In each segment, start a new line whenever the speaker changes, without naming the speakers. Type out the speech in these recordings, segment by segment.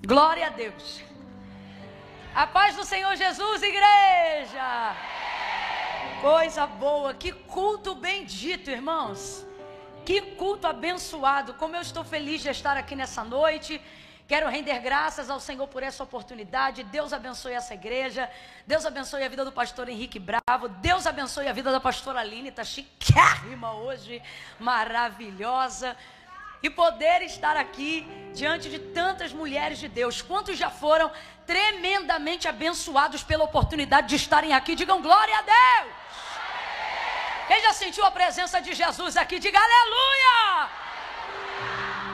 Glória a Deus. A paz do Senhor Jesus, igreja. Coisa boa, que culto bendito, irmãos. Que culto abençoado. Como eu estou feliz de estar aqui nessa noite. Quero render graças ao Senhor por essa oportunidade. Deus abençoe essa igreja. Deus abençoe a vida do pastor Henrique Bravo. Deus abençoe a vida da pastora Aline. Está chiquérrima hoje, maravilhosa. E poder estar aqui diante de tantas mulheres de Deus. Quantos já foram tremendamente abençoados pela oportunidade de estarem aqui? Digam glória a Deus. Quem já sentiu a presença de Jesus aqui? Diga aleluia.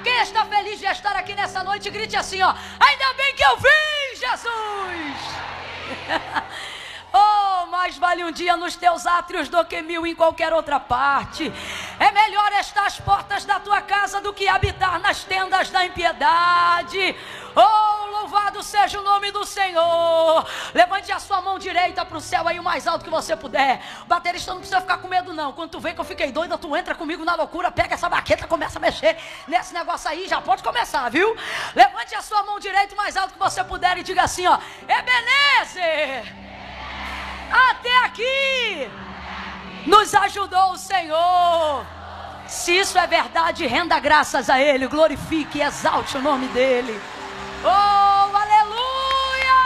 Quem está feliz de estar aqui nessa noite, grite assim, ó: ainda bem que eu vim, Jesus. Oh, mais vale um dia nos teus átrios do que 1000 em qualquer outra parte. É melhor estar às portas da tua casa do que habitar nas tendas da impiedade. Oh, louvado seja o nome do Senhor. Levante a sua mão direita para o céu aí o mais alto que você puder. O baterista não precisa ficar com medo não. Quando tu vê que eu fiquei doida, tu entra comigo na loucura, pega essa baqueta, começa a mexer nesse negócio aí, já pode começar, viu? Levante a sua mão direita o mais alto que você puder e diga assim, ó: Ebenezer, até aqui nos ajudou o Senhor. Se isso é verdade, renda graças a Ele, glorifique e exalte o nome dEle. Oh, aleluia!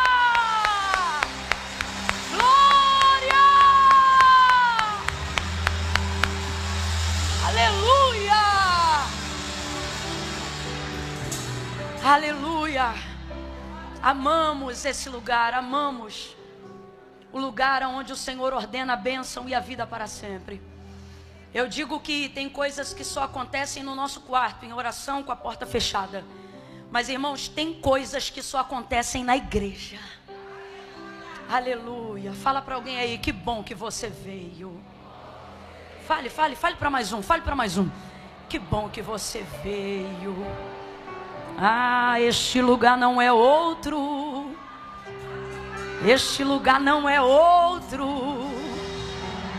Glória! Aleluia! Aleluia! Amamos esse lugar, amamos o lugar onde o Senhor ordena a bênção e a vida para sempre. Eu digo que tem coisas que só acontecem no nosso quarto, em oração com a porta fechada. Mas, irmãos, tem coisas que só acontecem na igreja. Aleluia. Fala para alguém aí, que bom que você veio. Fale para mais um, fale para mais um. Que bom que você veio. Ah, este lugar não é outro. Este lugar não é outro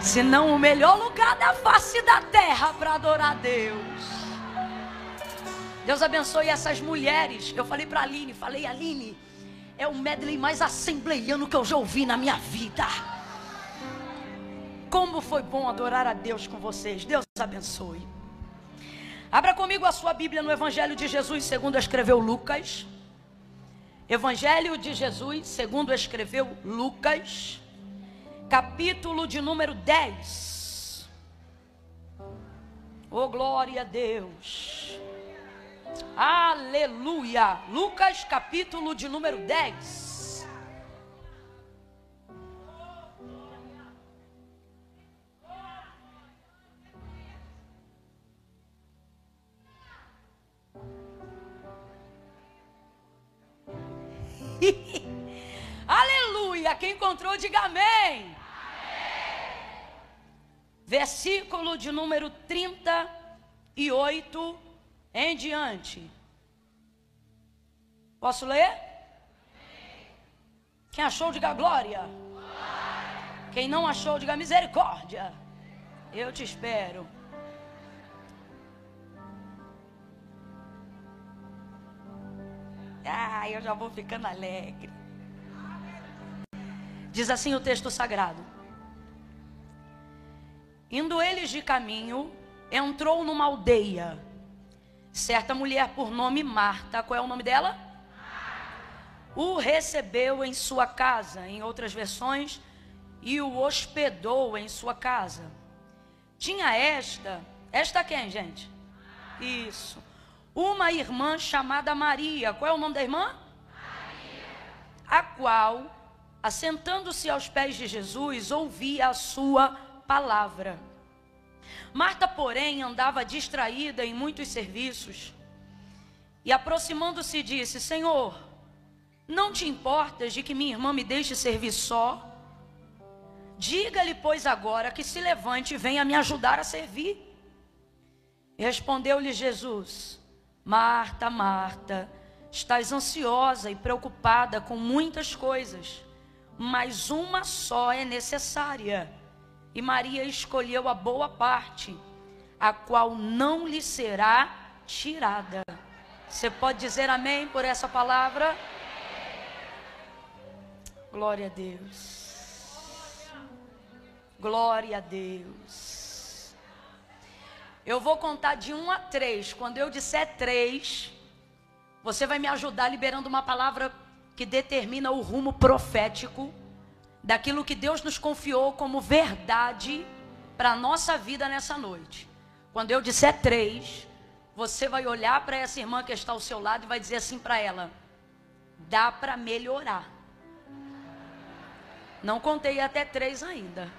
senão o melhor lugar da face da terra para adorar a Deus. Deus abençoe essas mulheres. Eu falei para a Aline, Aline, é o medley mais assembleiano que eu já ouvi na minha vida. Como foi bom adorar a Deus com vocês. Deus abençoe. Abra comigo a sua Bíblia no Evangelho de Jesus segundo escreveu Lucas. Evangelho de Jesus segundo escreveu Lucas, capítulo de número 10. Oh, glória a Deus. Aleluia. Lucas, capítulo de número 10. Aleluia. Quem encontrou, diga amém. Versículo de número 38 em diante. Posso ler? Quem achou, diga glória. Quem não achou, diga misericórdia. Eu te espero. Ah, eu já vou ficando alegre. Diz assim o texto sagrado: indo eles de caminho, entrou numa aldeia certa mulher por nome Marta. Qual é o nome dela? Marta. O recebeu em sua casa, em outras versões, e o hospedou em sua casa. Tinha esta quem, gente? Marta. Isso. Uma irmã chamada Maria. Qual é o nome da irmã? Maria. A qual, assentando-se aos pés de Jesus, ouvia a sua palavra. Marta, porém, andava distraída em muitos serviços. E aproximando-se disse: Senhor, não te importas de que minha irmã me deixe servir só? Diga-lhe, pois, agora que se levante e venha me ajudar a servir. E respondeu-lhe Jesus: Marta, Marta, estás ansiosa e preocupada com muitas coisas, mas uma só é necessária. E Maria escolheu a boa parte, a qual não lhe será tirada. Você pode dizer amém por essa palavra? Glória a Deus. Glória a Deus. Eu vou contar de 1 a 3. Quando eu disser 3, você vai me ajudar liberando uma palavra que determina o rumo profético daquilo que Deus nos confiou como verdade para a nossa vida nessa noite. Quando eu disser 3, você vai olhar para essa irmã que está ao seu lado e vai dizer assim para ela: dá para melhorar. Não contei até 3 ainda.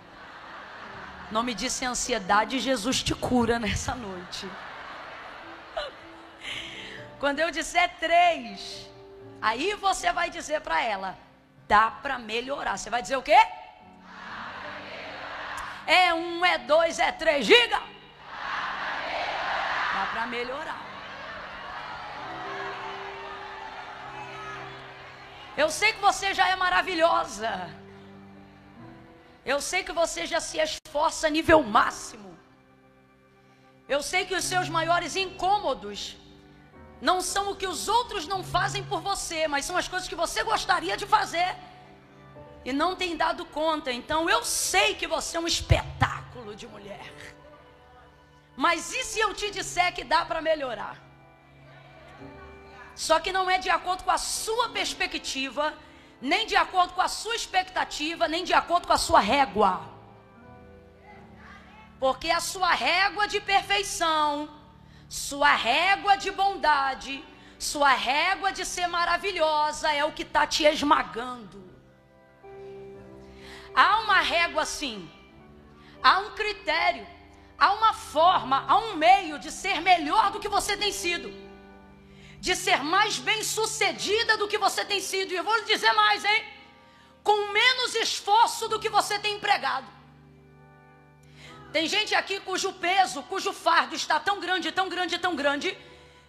Não me disse ansiedade, Jesus te cura nessa noite. Quando eu disser 3, aí você vai dizer para ela: dá para melhorar. Você vai dizer o quê? Dá pra melhorar. É 1, é 2, é 3, diga! Dá para melhorar. Eu sei que você já é maravilhosa. Eu sei que você já se esforça a nível máximo. Eu sei que os seus maiores incômodos não são o que os outros não fazem por você, mas são as coisas que você gostaria de fazer e não tem dado conta. Então eu sei que você é um espetáculo de mulher. Mas e se eu te disser que dá para melhorar? Só que não é de acordo com a sua perspectiva, nem de acordo com a sua expectativa, nem de acordo com a sua régua. Porque a sua régua de perfeição, sua régua de bondade, sua régua de ser maravilhosa é o que está te esmagando. Há uma régua sim, há um critério, há uma forma, há um meio de ser melhor do que você tem sido, de ser mais bem sucedida do que você tem sido. E eu vou lhe dizer mais, hein? Com menos esforço do que você tem empregado. Tem gente aqui cujo peso, cujo fardo está tão grande, tão grande, tão grande,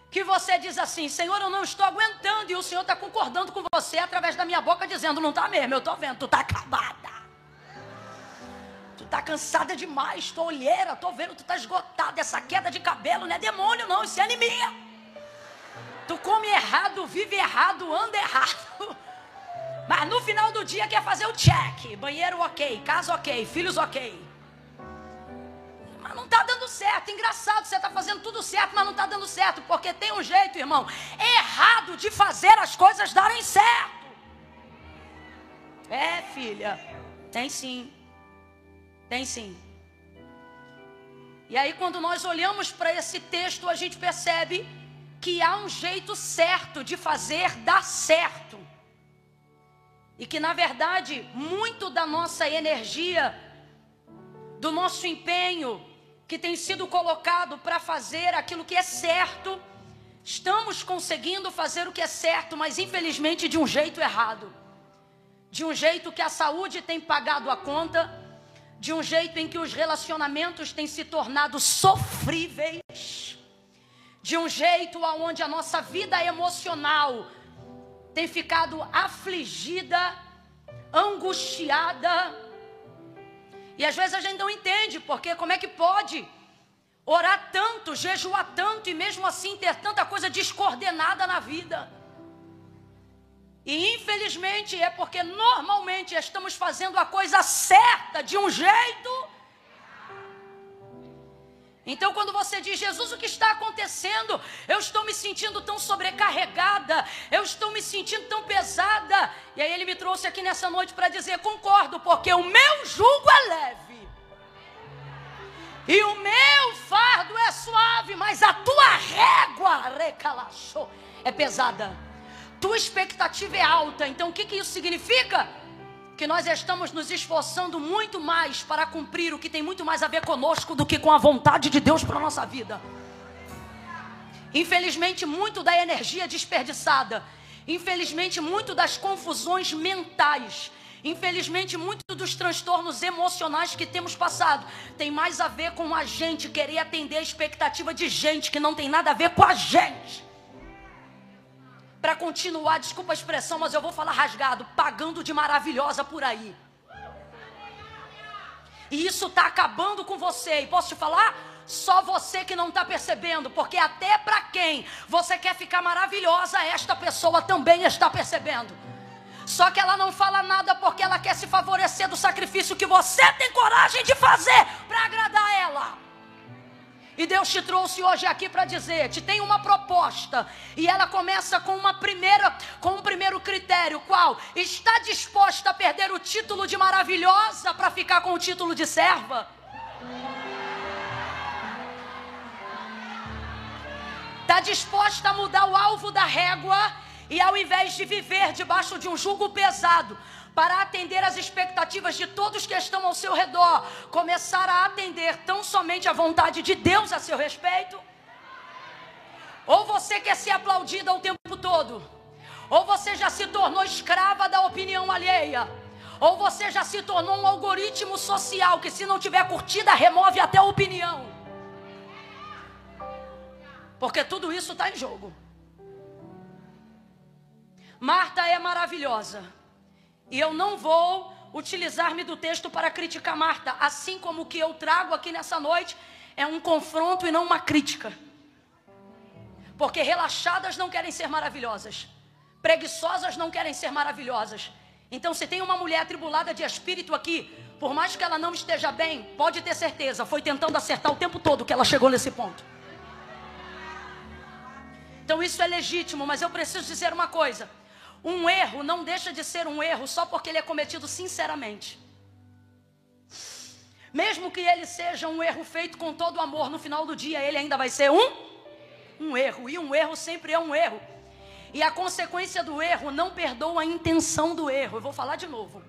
que você diz assim: Senhor, eu não estou aguentando. E o Senhor está concordando com você através da minha boca, dizendo: não está mesmo, eu estou vendo, tu está acabada. Tu está cansada demais, tua olheira, estou vendo, tu está esgotada. Essa queda de cabelo não é demônio não, isso é anemia. Tu come errado, vive errado, anda errado. Mas no final do dia quer fazer o check. Banheiro ok, casa ok, filhos ok. Mas não está dando certo. Engraçado, você está fazendo tudo certo, mas não está dando certo. Porque tem um jeito, irmão, errado de fazer as coisas darem certo. É, filha, tem sim. Tem sim. E aí quando nós olhamos para esse texto, a gente percebe que há um jeito certo de fazer dar certo. E que na verdade, muito da nossa energia, do nosso empenho, que tem sido colocado para fazer aquilo que é certo, estamos conseguindo fazer o que é certo, mas infelizmente de um jeito errado. De um jeito que a saúde tem pagado a conta, de um jeito em que os relacionamentos têm se tornado sofríveis, de um jeito onde a nossa vida emocional tem ficado afligida, angustiada. E às vezes a gente não entende, porque como é que pode orar tanto, jejuar tanto e mesmo assim ter tanta coisa descoordenada na vida? E infelizmente é porque normalmente estamos fazendo a coisa certa de um jeito. Então quando você diz: Jesus, o que está acontecendo? Eu estou me sentindo tão sobrecarregada, eu estou me sentindo tão pesada. E aí ele me trouxe aqui nessa noite para dizer: concordo, porque o meu jugo é leve e o meu fardo é suave, mas a tua régua, recalachou, é pesada. Tua expectativa é alta. Então o que isso significa? Que nós estamos nos esforçando muito mais para cumprir o que tem muito mais a ver conosco do que com a vontade de Deus para a nossa vida. Infelizmente, muito da energia desperdiçada, infelizmente, muito das confusões mentais, infelizmente, muito dos transtornos emocionais que temos passado, tem mais a ver com a gente querer atender a expectativa de gente que não tem nada a ver com a gente. Para continuar, desculpa a expressão, mas eu vou falar rasgado, pagando de maravilhosa por aí. E isso está acabando com você. E posso te falar? Só você que não está percebendo, porque até para quem você quer ficar maravilhosa, esta pessoa também está percebendo. Só que ela não fala nada porque ela quer se favorecer do sacrifício que você tem coragem de fazer para agradar ela. E Deus te trouxe hoje aqui para dizer, te tem uma proposta, e ela começa com um primeiro critério, qual? Está disposta a perder o título de maravilhosa para ficar com o título de serva? Está disposta a mudar o alvo da régua e ao invés de viver debaixo de um jugo pesado, para atender às expectativas de todos que estão ao seu redor, começar a atender tão somente a vontade de Deus a seu respeito? Ou você quer ser aplaudida o tempo todo? Ou você já se tornou escrava da opinião alheia? Ou você já se tornou um algoritmo social que, se não tiver curtida, remove até a opinião? Porque tudo isso está em jogo. Marta é maravilhosa. E eu não vou utilizar-me do texto para criticar Marta. Assim como o que eu trago aqui nessa noite é um confronto e não uma crítica. Porque relaxadas não querem ser maravilhosas. Preguiçosas não querem ser maravilhosas. Então, se tem uma mulher atribulada de espírito aqui, por mais que ela não esteja bem, pode ter certeza, foi tentando acertar o tempo todo que ela chegou nesse ponto. Então isso é legítimo, mas eu preciso dizer uma coisa. Um erro não deixa de ser um erro só porque ele é cometido sinceramente. Mesmo que ele seja um erro feito com todo amor, no final do dia ele ainda vai ser um erro. E um erro sempre é um erro. E a consequência do erro não perdoa a intenção do erro. Eu vou falar de novo.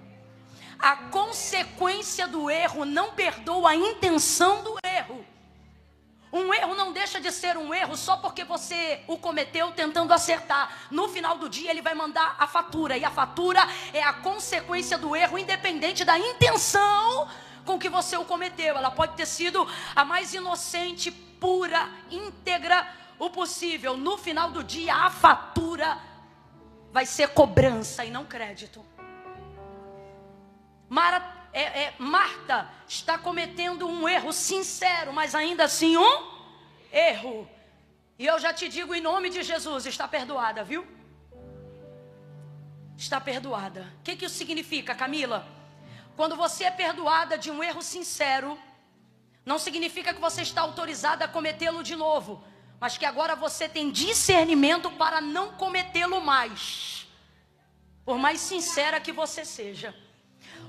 A consequência do erro não perdoa a intenção do erro. Um erro não deixa de ser um erro só porque você o cometeu tentando acertar. No final do dia ele vai mandar a fatura. E a fatura é a consequência do erro, independente da intenção com que você o cometeu. Ela pode ter sido a mais inocente, pura, íntegra o possível. No final do dia a fatura vai ser cobrança e não crédito. Marta está cometendo um erro sincero, mas ainda assim um erro. E eu já te digo em nome de Jesus, está perdoada, viu? Está perdoada. O que isso significa, Camila? Quando você é perdoada de um erro sincero, não significa que você está autorizada a cometê-lo de novo, mas que agora você tem discernimento para não cometê-lo mais, por mais sincera que você seja.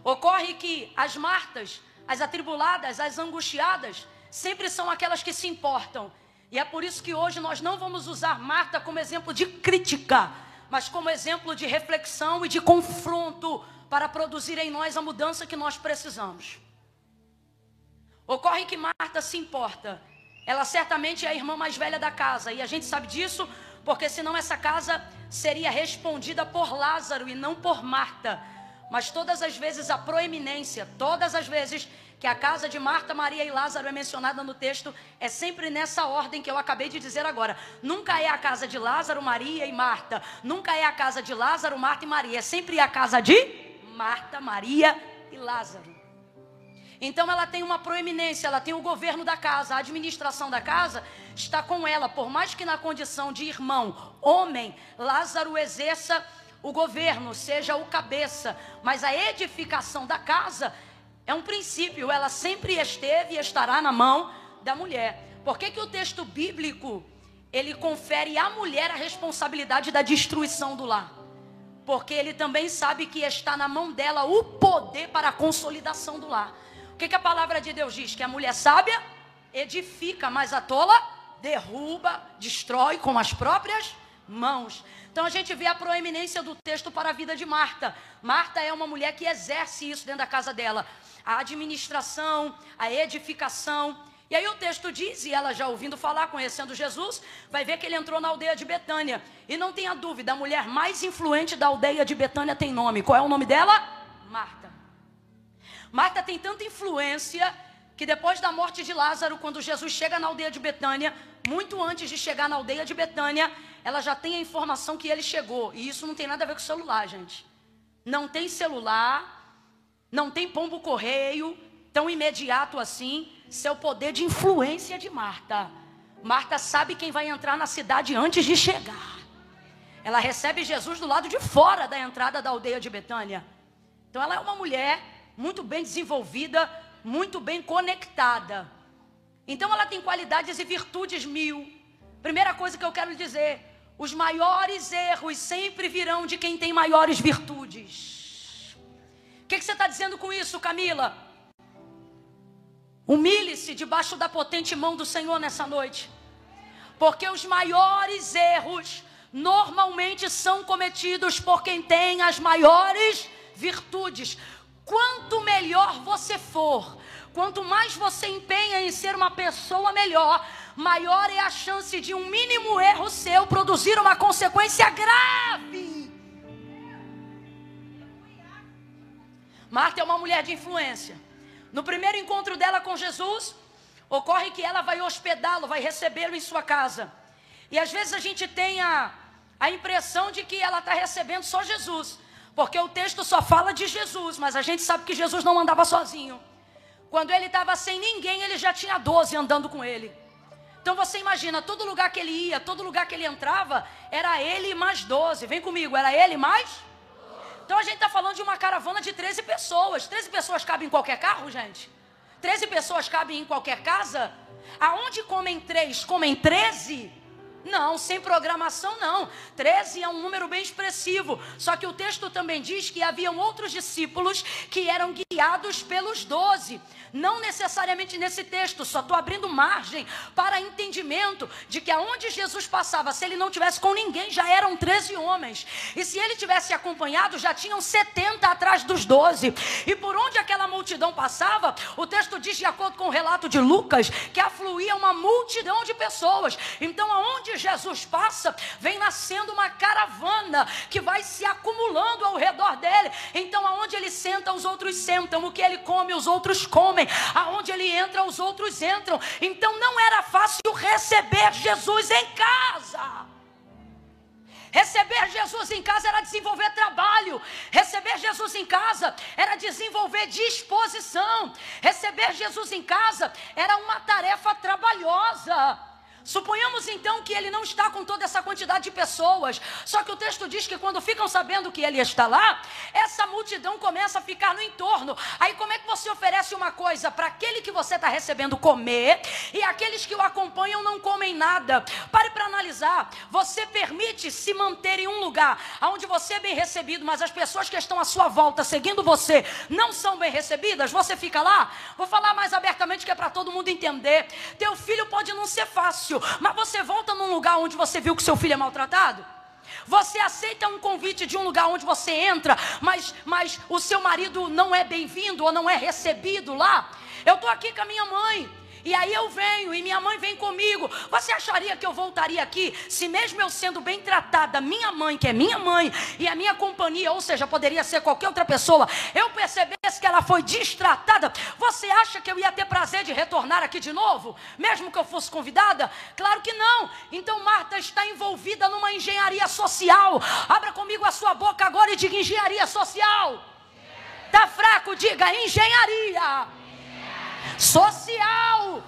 Ocorre que as Martas, as atribuladas, as angustiadas, sempre são aquelas que se importam. E é por isso que hoje nós não vamos usar Marta como exemplo de crítica, mas como exemplo de reflexão e de confronto para produzir em nós a mudança que nós precisamos. Ocorre que Marta se importa. Ela certamente é a irmã mais velha da casa. E a gente sabe disso porque senão essa casa seria respondida por Lázaro e não por Marta. Mas todas as vezes a proeminência, todas as vezes que a casa de Marta, Maria e Lázaro é mencionada no texto, é sempre nessa ordem que eu acabei de dizer agora. Nunca é a casa de Lázaro, Maria e Marta. Nunca é a casa de Lázaro, Marta e Maria. É sempre a casa de Marta, Maria e Lázaro. Então ela tem uma proeminência, ela tem o governo da casa, a administração da casa está com ela. Por mais que na condição de irmão, homem, Lázaro exerça o governo, seja o cabeça, mas a edificação da casa é um princípio, ela sempre esteve e estará na mão da mulher. Por que o texto bíblico, ele confere à mulher a responsabilidade da destruição do lar? Porque ele também sabe que está na mão dela o poder para a consolidação do lar. O que a palavra de Deus diz? Que a mulher sábia edifica, mas a tola derruba, destrói com as próprias mãos. Então a gente vê a proeminência do texto para a vida de Marta. Marta é uma mulher que exerce isso dentro da casa dela. A administração, a edificação. E aí o texto diz, e ela já ouvindo falar, conhecendo Jesus, vai ver que ele entrou na aldeia de Betânia. E não tenha dúvida, a mulher mais influente da aldeia de Betânia tem nome. Qual é o nome dela? Marta. Marta tem tanta influência que depois da morte de Lázaro, quando Jesus chega na aldeia de Betânia, muito antes de chegar na aldeia de Betânia, ela já tem a informação que ele chegou. E isso não tem nada a ver com celular, gente. Não tem celular, não tem pombo correio, tão imediato assim ser o poder de influência de Marta. Marta sabe quem vai entrar na cidade antes de chegar. Ela recebe Jesus do lado de fora da entrada da aldeia de Betânia. Então ela é uma mulher muito bem desenvolvida, muito bem conectada. Então ela tem qualidades e virtudes mil. Primeira coisa que eu quero lhe dizer: os maiores erros sempre virão de quem tem maiores virtudes. O que você está dizendo com isso, Camila? Humilhe-se debaixo da potente mão do Senhor nessa noite. Porque os maiores erros normalmente são cometidos por quem tem as maiores virtudes. Quanto melhor você for, quanto mais você empenha em ser uma pessoa melhor, maior é a chance de um mínimo erro seu produzir uma consequência grave. Marta é uma mulher de influência. No primeiro encontro dela com Jesus, ocorre que ela vai hospedá-lo, vai recebê-lo em sua casa. E às vezes a gente tem a impressão de que ela está recebendo só Jesus, porque o texto só fala de Jesus, mas a gente sabe que Jesus não andava sozinho. Quando ele estava sem ninguém, ele já tinha 12 andando com ele. Então você imagina, todo lugar que ele ia, todo lugar que ele entrava, era ele mais 12. Vem comigo, era ele mais? Então a gente está falando de uma caravana de 13 pessoas. 13 pessoas cabem em qualquer carro, gente? 13 pessoas cabem em qualquer casa? Aonde comem 3, comem 13? Não, sem programação não. 13 é um número bem expressivo. Só que o texto também diz que haviam outros discípulos que eram guiados pelos 12. Não necessariamente nesse texto, só estou abrindo margem para entendimento de que aonde Jesus passava, se ele não tivesse com ninguém, já eram 13 homens. E se ele tivesse acompanhado, já tinham 70 atrás dos 12. E por onde aquela multidão passava, o texto diz, de acordo com o relato de Lucas, que afluía uma multidão de pessoas. Então aonde Jesus passa, vem nascendo uma caravana que vai se acumulando ao redor dele. Então aonde ele senta, os outros sentam. O que ele come, os outros comem. Aonde ele entra, os outros entram. Então não era fácil receber Jesus em casa. Receber Jesus em casa era desenvolver trabalho. Receber Jesus em casa era desenvolver disposição. Receber Jesus em casa era uma tarefa trabalhosa. Suponhamos então que ele não está com toda essa quantidade de pessoas. Só que o texto diz que quando ficam sabendo que ele está lá, essa multidão começa a ficar no entorno. Aí como é que você oferece uma coisa para aquele que você está recebendo comer, e aqueles que o acompanham não comem nada? Pare para analisar. Você permite se manter em um lugar onde você é bem recebido, mas as pessoas que estão à sua volta seguindo você não são bem recebidas? Você fica lá? Vou falar mais abertamente que é para todo mundo entender. Teu filho pode não ser fácil, mas você volta num lugar onde você viu que seu filho é maltratado? Você aceita um convite de um lugar onde você entra, mas o seu marido não é bem-vindo ou não é recebido lá? Eu estou aqui com a minha mãe, e aí eu venho, e minha mãe vem comigo. Você acharia que eu voltaria aqui, se mesmo eu sendo bem tratada, minha mãe, que é minha mãe, e a minha companhia, ou seja, poderia ser qualquer outra pessoa, eu percebesse que ela foi destratada? Você acha que eu ia ter prazer de retornar aqui de novo, mesmo que eu fosse convidada? Claro que não. Então Marta está envolvida numa engenharia social. Abra comigo a sua boca agora e diga: engenharia social. Tá fraco? Diga: engenharia social.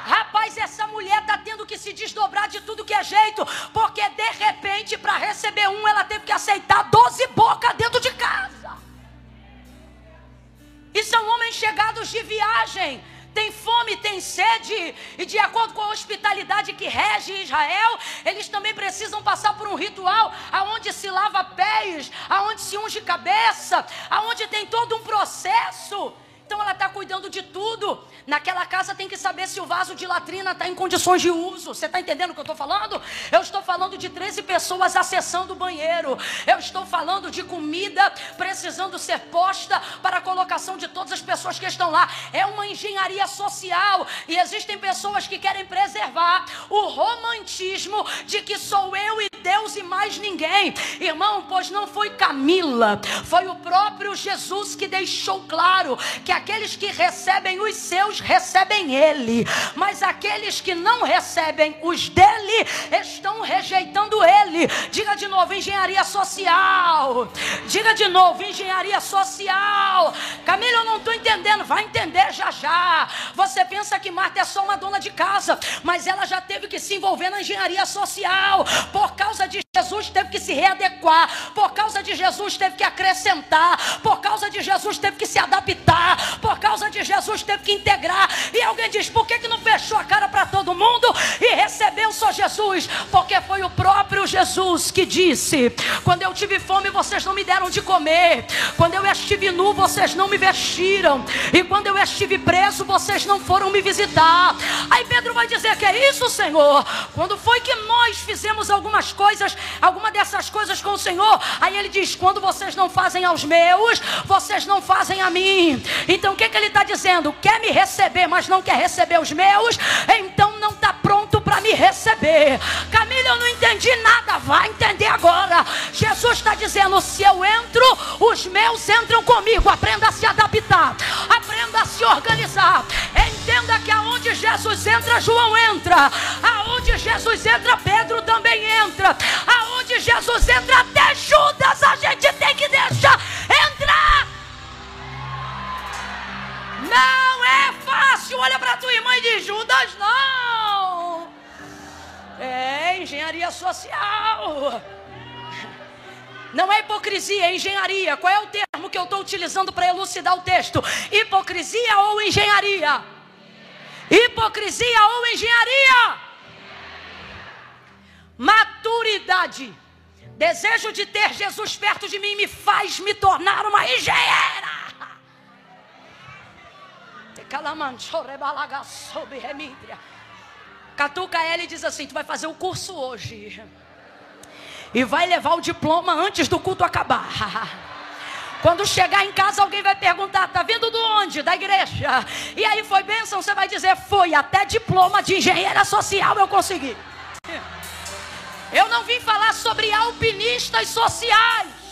Rapaz, essa mulher está tendo que se desdobrar de tudo que é jeito, porque de repente, para receber ela teve que aceitar 12 bocas dentro de casa. E são homens chegados de viagem, tem fome, tem sede, e de acordo com a hospitalidade que rege Israel, eles também precisam passar por um ritual aonde se lava pés, aonde se unge cabeça, aonde tem todo um processo. Então ela está cuidando de tudo. Naquela casa tem que saber se o vaso de latrina está em condições de uso. Você está entendendo o que eu estou falando? Eu estou falando de 13 pessoas acessando o banheiro. Eu estou falando de comida precisando ser posta para a colocação de todas as pessoas que estão lá. É uma engenharia social. E existem pessoas que querem preservar o romantismo de que sou eu e Deus e mais ninguém. Irmão, pois não foi Camila, foi o próprio Jesus que deixou claro que aqueles que que recebem os seus, recebem ele. Mas aqueles que não recebem os dele, estão rejeitando ele. Diga de novo, engenharia social. Diga de novo, engenharia social. Camila, eu não estou entendendo. Vai entender já já. Você pensa que Marta é só uma dona de casa, mas ela já teve que se envolver na engenharia social. Por causa de Jesus teve que se readequar. Por causa de Jesus teve que acrescentar. Por causa de Jesus teve que se adaptar. Por causa de Jesus teve que integrar. E alguém diz, por que não fechou a cara para todo mundo e recebeu só Jesus? Porque foi o próprio Jesus que disse: quando eu tive fome, vocês não me deram de comer. Quando eu estive nu, vocês não me vestiram. E quando eu estive preso, vocês não foram me visitar. Aí Pedro vai dizer, que é isso, Senhor? Quando foi que nós fizemos algumas coisas, alguma dessas coisas com o Senhor? Aí ele diz, quando vocês não fazem aos meus, vocês não fazem a mim. Então o que ele está dizendo? Quer me receber, mas não quer receber os meus? Então não está pronto para me receber. Camila, eu não entendi nada. Vai entender agora. Jesus está dizendo, se eu entro, os meus entram comigo. Aprenda a se adaptar, aprenda a se organizar. Entenda que aonde Jesus entra, João entra. Aonde Jesus entra, Pedro também entra. Aonde Jesus entra, até Judas a gente tem que deixar entrar. Não é fácil. Olha para tua irmã e diz, Judas não. É engenharia social. Não é hipocrisia, é engenharia. Qual é o termo que eu estou utilizando para elucidar o texto? Hipocrisia ou engenharia? Hipocrisia ou engenharia? Maturidade. Desejo de ter Jesus perto de mim me faz me tornar uma engenheira. Catuca ela e diz assim, tu vai fazer o curso hoje e vai levar o diploma antes do culto acabar. Quando chegar em casa, alguém vai perguntar, tá vindo de onde? Da igreja. E aí, foi bênção? Você vai dizer, foi, até diploma de engenheira social eu consegui. Eu não vim falar sobre alpinistas sociais.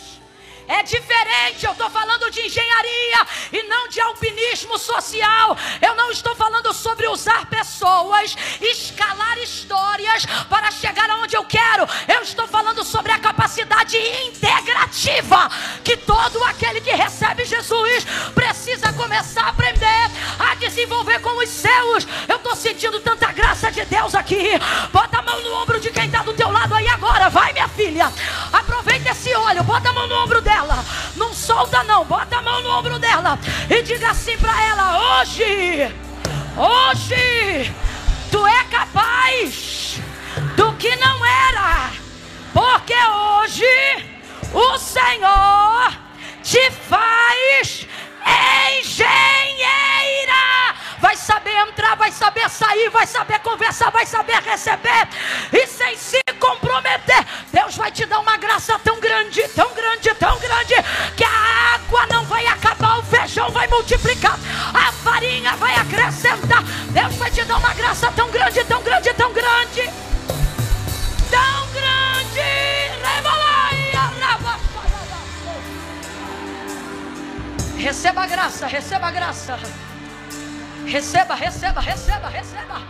É diferente, eu estou falando de engenharia e não de alpinismo social. Eu não estou falando sobre usar pessoas, escalar histórias para chegar aonde eu quero. Eu estou falando sobre a capacidade integrativa que todo aquele que recebe Jesus precisa começar a aprender a desenvolver com os seus. Eu estou sentindo tanta graça de Deus aqui. Bota a mão no ombro de quem está do teu lado aí agora. Vai, minha filha, aproveita esse óleo, bota a mão no ombro dela. Não solta não, bota a mão no ombro dela e diga assim para ela, hoje tu é capaz do que não era, porque hoje o Senhor te faz engenheira. Vai saber entrar, vai saber sair, vai saber conversar, vai saber receber e sem se comprometer. Deus vai te dar uma graça tão grande, tão grande, tão grande, que a água não vai acabar, o feijão vai multiplicar, a farinha vai acrescentar. Deus vai te dar uma graça tão grande, tão grande, tão grande, tão grande. Receba a graça, receba a graça. Receba, receba, receba, receba.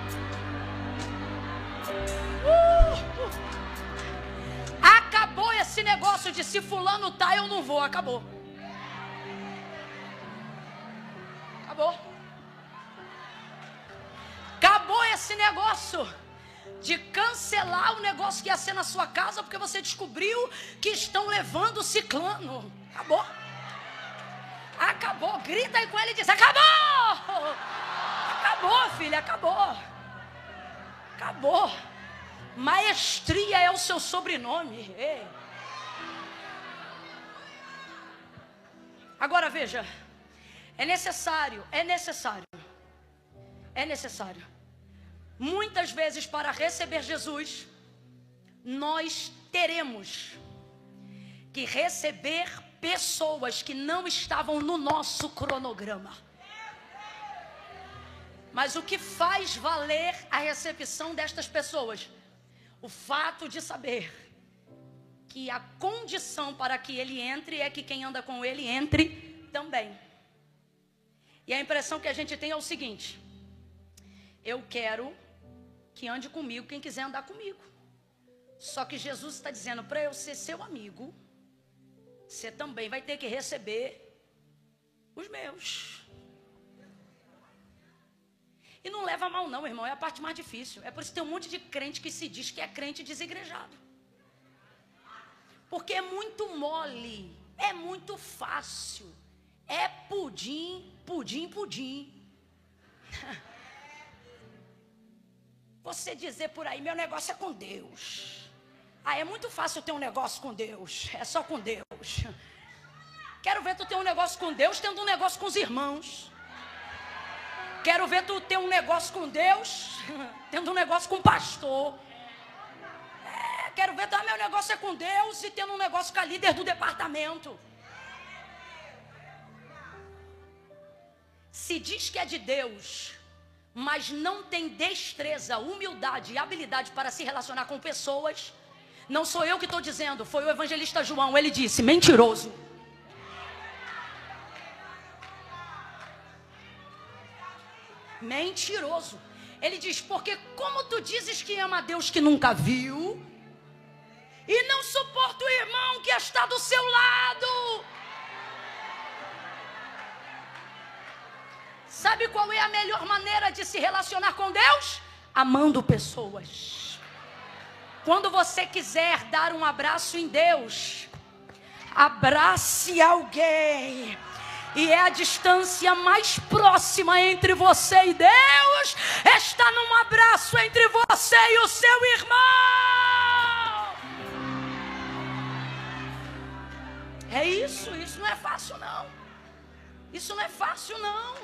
Acabou esse negócio de se fulano tá, eu não vou. Acabou. Acabou. Acabou esse negócio de cancelar o negócio que ia ser na sua casa porque você descobriu que estão levando o ciclano. Acabou. Acabou. Grita aí com ele e diz, acabou. Acabou, filha, acabou. Acabou. Maestria é o seu sobrenome. Ei. Agora veja, é necessário. Muitas vezes para receber Jesus, nós teremos que receber pessoas que não estavam no nosso cronograma. Mas o que faz valer a recepção destas pessoas? O fato de saber que a condição para que ele entre é que quem anda com ele entre também. E a impressão que a gente tem é o seguinte: eu quero que ande comigo quem quiser andar comigo. Só que Jesus está dizendo, para eu ser seu amigo, você também vai ter que receber os meus. E não leva mal não, irmão, é a parte mais difícil. É por isso que tem um monte de crente que se diz que é crente desigrejado. Porque é muito mole, é muito fácil. É pudim, pudim, pudim. Você dizer por aí, meu negócio é com Deus. Ah, é muito fácil ter um negócio com Deus. É só com Deus. Quero ver tu ter um negócio com Deus tendo um negócio com os irmãos. Quero ver tu ter um negócio com Deus tendo um negócio com o pastor. Quero ver, meu negócio é com Deus e tendo um negócio com a líder do departamento. Se diz que é de Deus, mas não tem destreza, humildade e habilidade para se relacionar com pessoas, não sou eu que estou dizendo, foi o evangelista João. Ele disse, mentiroso. Mentiroso. Ele diz, porque como tu dizes que ama a Deus que nunca viu, e não suporta o irmão que está do seu lado. Sabe qual é a melhor maneira de se relacionar com Deus? Amando pessoas. Quando você quiser dar um abraço em Deus, abrace alguém. E é a distância mais próxima entre você e Deus, está num abraço entre você e o seu irmão. É isso não é fácil não. Isso não é fácil não.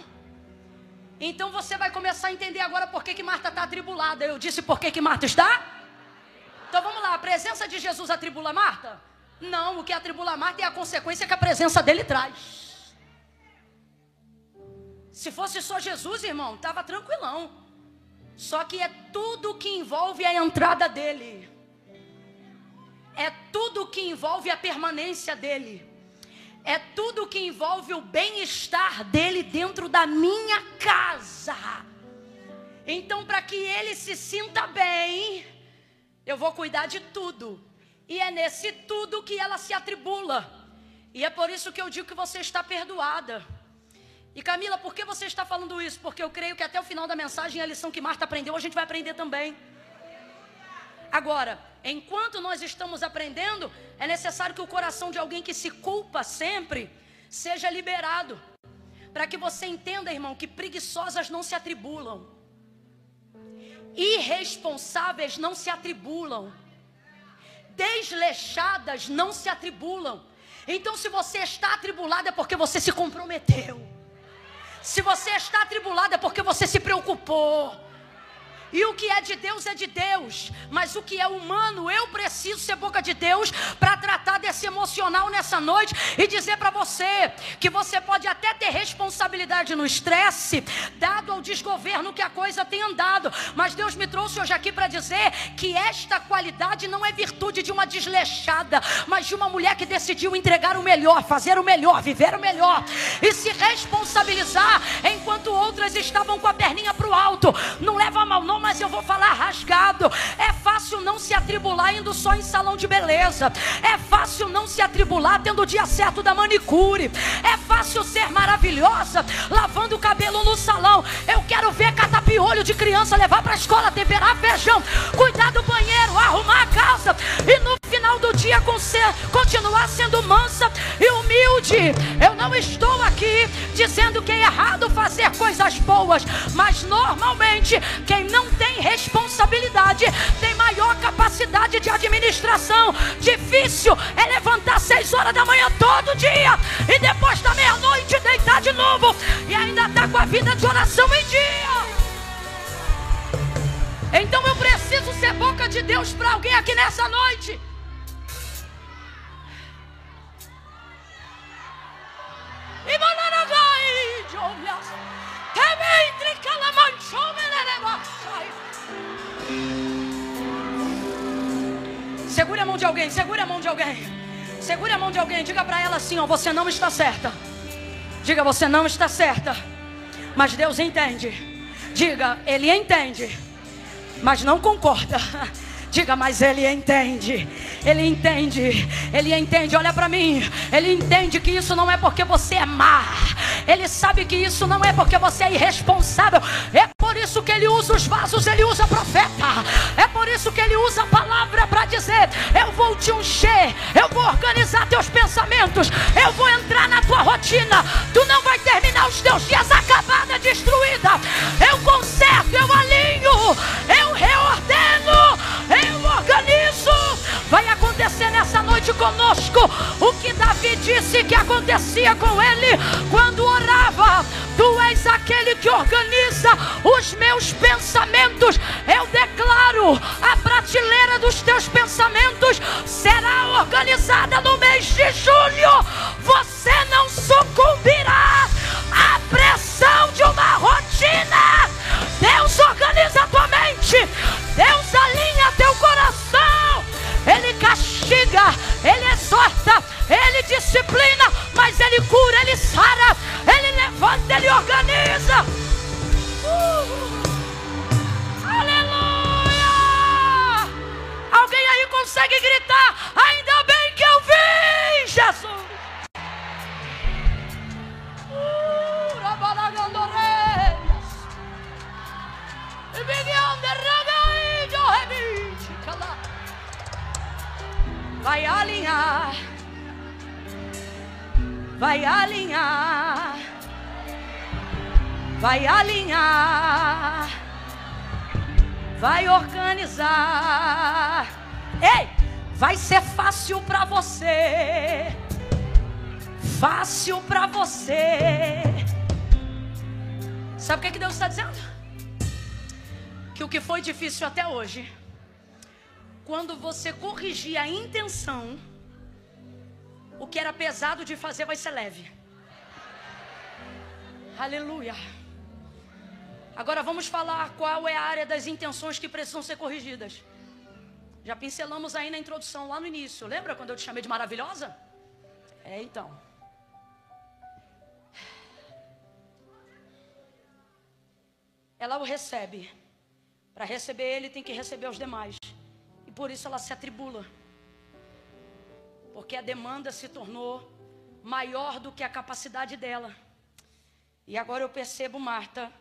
Então você vai começar a entender agora por que Marta está atribulada. Eu disse por que Marta está? Então vamos lá, a presença de Jesus atribula Marta? Não, o que atribula Marta é a consequência que a presença dele traz. Se fosse só Jesus, irmão, estava tranquilão. Só que é tudo que envolve a entrada dele. É tudo que envolve a permanência dele. É tudo que envolve o bem-estar dele dentro da minha casa. Então, para que ele se sinta bem, eu vou cuidar de tudo. E é nesse tudo que ela se atribula. E é por isso que eu digo que você está perdoada. E Camila, por que você está falando isso? Porque eu creio que até o final da mensagem, a lição que Marta aprendeu, a gente vai aprender também. Agora, enquanto nós estamos aprendendo, é necessário que o coração de alguém que se culpa sempre seja liberado. Para que você entenda, irmão, que preguiçosas não se atribulam. Irresponsáveis não se atribulam. Desleixadas não se atribulam. Então, se você está atribulado é porque você se comprometeu. Se você está atribulado é porque você se preocupou. E o que é de Deus, mas o que é humano, eu preciso ser boca de Deus para tratar desse emocional nessa noite e dizer para você que você pode até ter responsabilidade no estresse, dado ao desgoverno que a coisa tem andado, mas Deus me trouxe hoje aqui para dizer que esta qualidade não é virtude de uma desleixada, mas de uma mulher que decidiu entregar o melhor, fazer o melhor, viver o melhor e se responsabilizar enquanto outras estavam com a perninha para o alto. Não leva mal não, mas eu vou falar rasgado. É fácil não se atribular indo só em salão de beleza. É fácil não se atribular tendo o dia certo da manicure. É fácil ser maravilhosa lavando o cabelo no salão. Eu quero ver catapiolho de criança levar para a escola, temperar feijão, cuidar do banheiro, arrumar a casa e no final do dia continuar sendo mansa e humilde. Eu não estou aqui dizendo que é errado fazer coisas boas, mas normalmente quem não tem responsabilidade tem maior capacidade de administração. Difícil é levantar 6 horas da manhã todo dia e depois da meia-noite deitar de novo e ainda estar com a vida de oração em dia. Então eu preciso ser boca de Deus para alguém aqui nessa noite. Segure a mão de alguém, segure a mão de alguém. Segure a mão de alguém, diga para ela assim, ó, você não está certa. Diga, você não está certa. mas Deus entende. Diga, Ele entende, mas não concorda. Diga, mas Ele entende. Ele entende. Ele entende. Olha para mim. Ele entende que isso não é porque você é má. Ele sabe que isso não é porque você é irresponsável. É por isso que Ele usa os vasos. Ele usa profeta. É por isso que Ele usa a palavra para dizer: eu vou te ungir. Eu vou organizar teus pensamentos. Eu vou entrar na tua rotina. Tu não vai terminar os teus dias acabada, destruída. Eu conserto, eu alinho, eu reordeno, eu organizo. Vai acontecer nessa noite conosco o que Davi disse que acontecia com ele quando orava: tu és aquele que organiza os meus pensamentos. Eu declaro: a prateleira dos teus pensamentos será organizada no mês de julho. Você não sucumbirá à pressão de uma rotina. Deus organiza a tua mente. Deus alinha teu coração. Ele castiga, Ele exorta, Ele disciplina, mas Ele cura, Ele sara, Ele levanta, Ele organiza. Aleluia! Alguém aí consegue gritar: ainda bem que eu vi Jesus? Vai alinhar, vai alinhar, vai alinhar, vai organizar. Ei, vai ser fácil para você, fácil para você. Sabe o que Deus está dizendo? Que o que foi difícil até hoje, quando você corrigir a intenção, o que era pesado de fazer vai ser leve. Aleluia. Agora vamos falar qual é a área das intenções que precisam ser corrigidas. Já pincelamos aí na introdução, lá no início. Lembra quando eu te chamei de maravilhosa? Então. Ela o recebe. Para receber ele, tem que receber os demais. E por isso ela se atribula. Porque a demanda se tornou maior do que a capacidade dela. E agora eu percebo Marta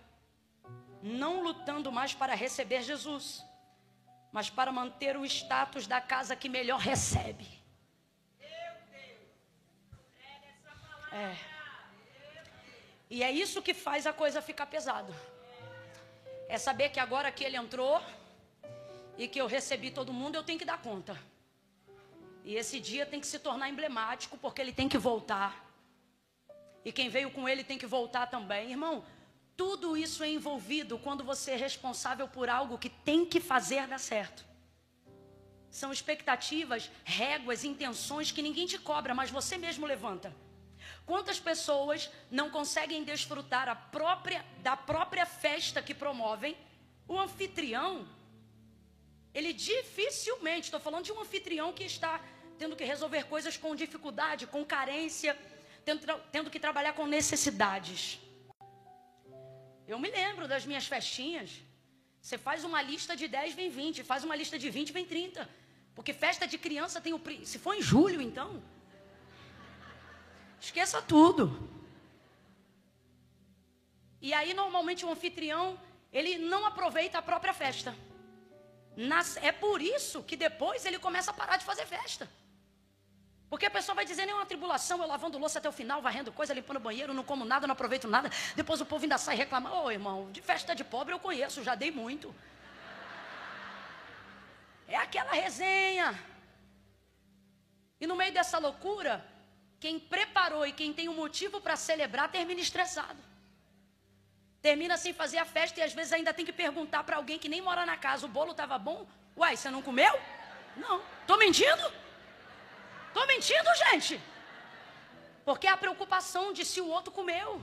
não lutando mais para receber Jesus, mas para manter o status da casa que melhor recebe. E é isso que faz a coisa ficar pesada. É saber que agora que ele entrou e que eu recebi todo mundo, eu tenho que dar conta. E esse dia tem que se tornar emblemático, porque ele tem que voltar. E quem veio com ele tem que voltar também. Irmão, tudo isso é envolvido quando você é responsável por algo que tem que fazer dar certo. São expectativas, réguas, intenções que ninguém te cobra, mas você mesmo levanta. Quantas pessoas não conseguem desfrutar da própria festa que promovem? O anfitrião, ele dificilmente, estou falando de um anfitrião que está tendo que resolver coisas com dificuldade, com carência, tendo que trabalhar com necessidades. Eu me lembro das minhas festinhas. Você faz uma lista de 10, vem 20. Faz uma lista de 20, vem 30. Porque festa de criança tem o... Se for em julho, então... esqueça tudo. E aí, normalmente, o anfitrião, ele não aproveita a própria festa. É por isso que depois ele começa a parar de fazer festa. Porque a pessoa vai dizer: é uma tribulação, eu lavando louça até o final, varrendo coisa, limpando o banheiro, não como nada, não aproveito nada. Depois o povo ainda sai reclamando: ô irmão, de festa de pobre eu conheço, já dei muito. É aquela resenha. E no meio dessa loucura, quem preparou e quem tem um motivo para celebrar termina estressado. Termina sem fazer a festa e às vezes ainda tem que perguntar para alguém que nem mora na casa: o bolo estava bom? Uai, você não comeu? Não. Tô mentindo? Tô mentindo, gente? Porque é a preocupação de se o outro comeu.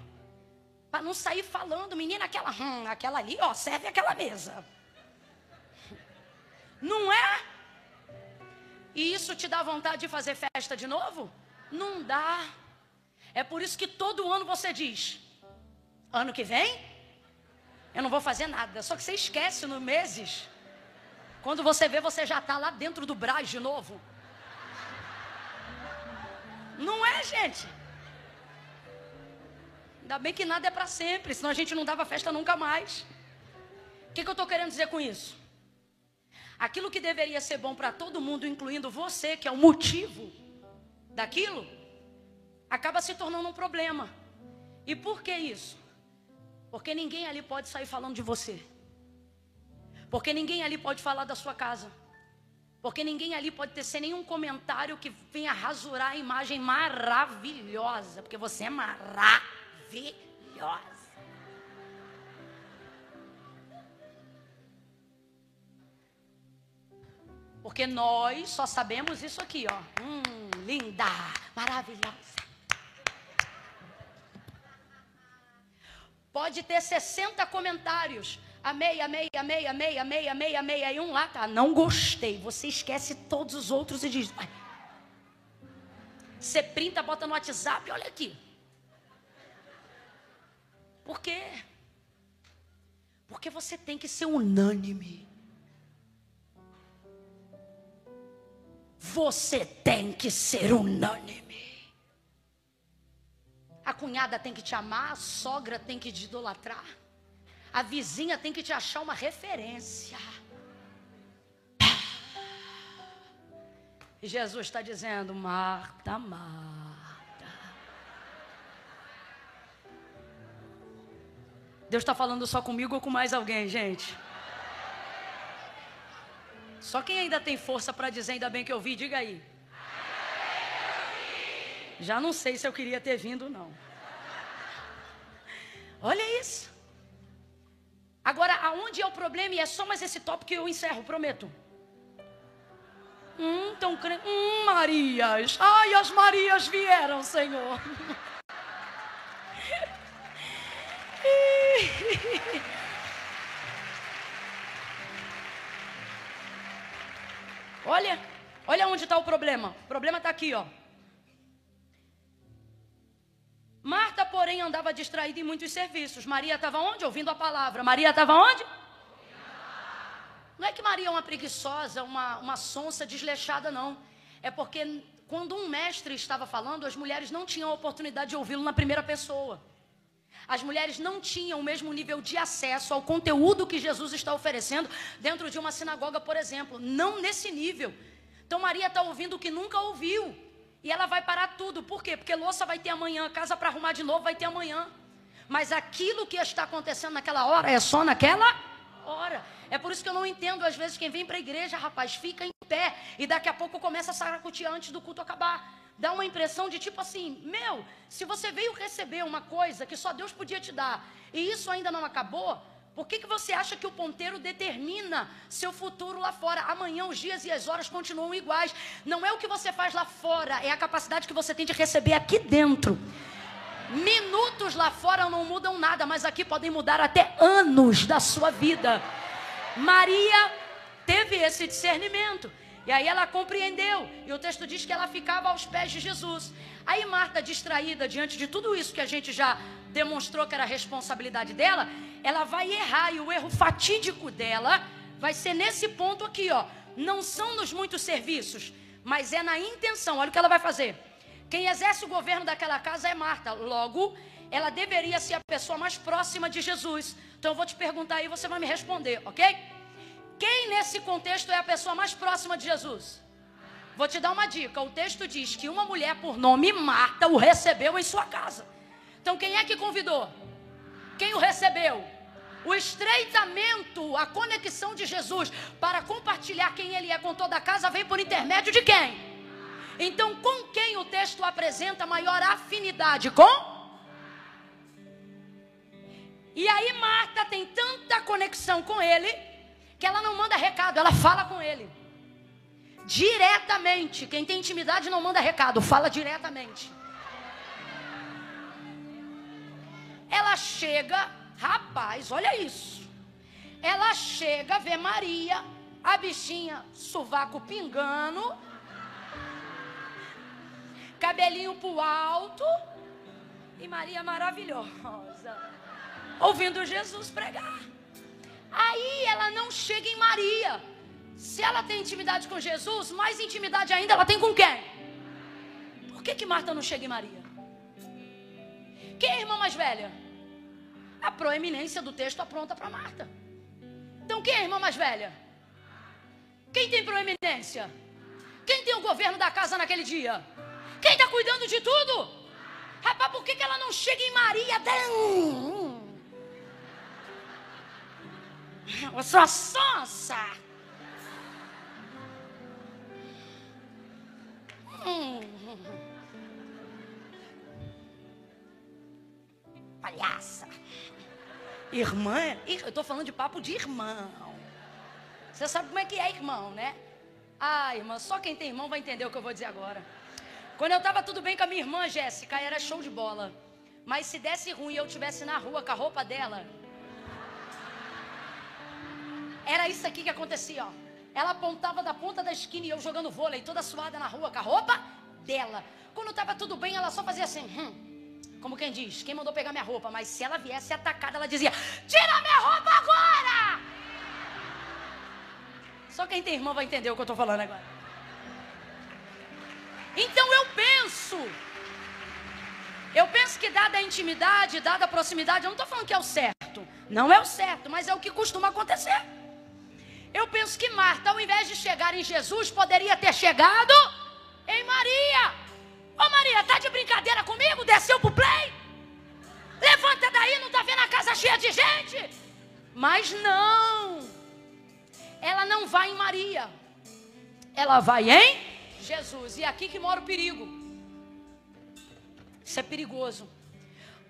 Para não sair falando: menina, aquela ali, ó, serve aquela mesa. Não é? E isso te dá vontade de fazer festa de novo? Não dá. É por isso que todo ano você diz: Ano que vem, eu não vou fazer nada. Só que você esquece no meses. Quando você vê, você já está lá dentro do Brás de novo. Não é, gente? Ainda bem que nada é para sempre, senão a gente não dava festa nunca mais. O que eu estou querendo dizer com isso? Aquilo que deveria ser bom para todo mundo, incluindo você, que é o motivo daquilo, acaba se tornando um problema. E por que isso? Porque ninguém ali pode sair falando de você. Porque ninguém ali pode falar da sua casa. Porque ninguém ali pode tecer nenhum comentário que venha rasurar a imagem maravilhosa. Porque você é maravilhosa. Porque nós só sabemos isso aqui, ó. Linda, maravilhosa. Pode ter 60 comentários. Amei, amei, amei, amei, amei, amei, amei. Aí um lá tá, não gostei. Você esquece todos os outros e diz... Ai. Você printa, bota no WhatsApp, olha aqui. Por quê? Porque você tem que ser unânime. Você tem que ser unânime. A cunhada tem que te amar, a sogra tem que te idolatrar. A vizinha tem que te achar uma referência. E Jesus está dizendo, Marta, Marta. Deus está falando só comigo ou com mais alguém, gente? Só quem ainda tem força para dizer, ainda bem que eu vi, diga aí. Já não sei se eu queria ter vindo, não. Olha isso. Agora, aonde é o problema? E é só mais esse tópico que eu encerro, prometo. Então, Marias. Ai, as Marias vieram, Senhor. Olha onde está o problema. O problema está aqui, ó. Marta, porém, andava distraída em muitos serviços. Maria estava onde? Ouvindo a palavra. Maria estava onde? Não é que Maria é uma preguiçosa, uma sonsa desleixada, não. É porque quando um mestre estava falando, as mulheres não tinham a oportunidade de ouvi-lo na primeira pessoa. As mulheres não tinham o mesmo nível de acesso ao conteúdo que Jesus está oferecendo dentro de uma sinagoga, por exemplo. Não nesse nível. Então Maria está ouvindo o que nunca ouviu. E ela vai parar tudo. Por quê? Porque louça vai ter amanhã, casa para arrumar de novo vai ter amanhã. Mas aquilo que está acontecendo naquela hora é só naquela hora. É por isso que eu não entendo, às vezes, quem vem para a igreja, rapaz, fica em pé e daqui a pouco começa a saracotear antes do culto acabar. Dá uma impressão de tipo assim, se você veio receber uma coisa que só Deus podia te dar e isso ainda não acabou, por que você acha que o ponteiro determina seu futuro lá fora? Amanhã os dias e as horas continuam iguais. Não é o que você faz lá fora, é a capacidade que você tem de receber aqui dentro. Minutos lá fora não mudam nada, mas aqui podem mudar até anos da sua vida. Maria teve esse discernimento. E aí ela compreendeu. E o texto diz que ela ficava aos pés de Jesus. Aí Marta, distraída diante de tudo isso que a gente já demonstrou que era a responsabilidade dela, ela vai errar. E o erro fatídico dela vai ser nesse ponto aqui, ó. Não são nos muitos serviços, mas é na intenção. Olha o que ela vai fazer. Quem exerce o governo daquela casa é Marta. Logo, ela deveria ser a pessoa mais próxima de Jesus. Então eu vou te perguntar aí, você vai me responder, ok? Quem nesse contexto é a pessoa mais próxima de Jesus? Vou te dar uma dica. O texto diz que uma mulher por nome Marta o recebeu em sua casa. Então quem é que convidou? Quem o recebeu? O estreitamento, a conexão de Jesus para compartilhar quem ele é com toda a casa vem por intermédio de quem? Então com quem o texto apresenta maior afinidade? Com? E aí Marta tem tanta conexão com ele que ela não manda recado, ela fala com ele diretamente. Quem tem intimidade não manda recado, fala diretamente. Ela chega, rapaz, olha isso. Ela chega, vê Maria, a bichinha, sovaco pingando, cabelinho pro alto, e Maria maravilhosa. ouvindo Jesus pregar. Aí ela não chega em Maria. Se ela tem intimidade com Jesus, mais intimidade ainda ela tem com quem? Por que Marta não chega em Maria? Quem é a irmã mais velha? A proeminência do texto apronta para Marta. Então quem é a irmã mais velha? Quem tem proeminência? Quem tem o governo da casa naquele dia? Quem está cuidando de tudo? Rapaz, por que ela não chega em Maria? Eu sou a sonsa. Palhaça. Irmã? Eu estou falando de papo de irmão. Você sabe como é que é irmão, né? Ah, irmã, só quem tem irmão vai entender o que eu vou dizer agora. Quando eu estava tudo bem com a minha irmã Jéssica, era show de bola. Mas se desse ruim e eu estivesse na rua com a roupa dela, era isso aqui que acontecia, ó. Ela apontava da ponta da esquina e eu jogando vôlei, toda suada na rua com a roupa dela. Quando estava tudo bem, ela só fazia assim, como quem diz, quem mandou pegar minha roupa? Mas se ela viesse atacada, ela dizia, tira minha roupa agora! Só quem tem irmão vai entender o que eu estou falando agora. Então eu penso que dada a intimidade, dada a proximidade, eu não estou falando que é o certo. Não é o certo, mas é o que costuma acontecer. Eu penso que Marta, ao invés de chegar em Jesus, poderia ter chegado em Maria. Ô Maria, tá de brincadeira comigo? Desceu pro play? Levanta daí, não tá vendo a casa cheia de gente? Mas não. Ela não vai em Maria. Ela vai em Jesus. E é aqui que mora o perigo. Isso é perigoso.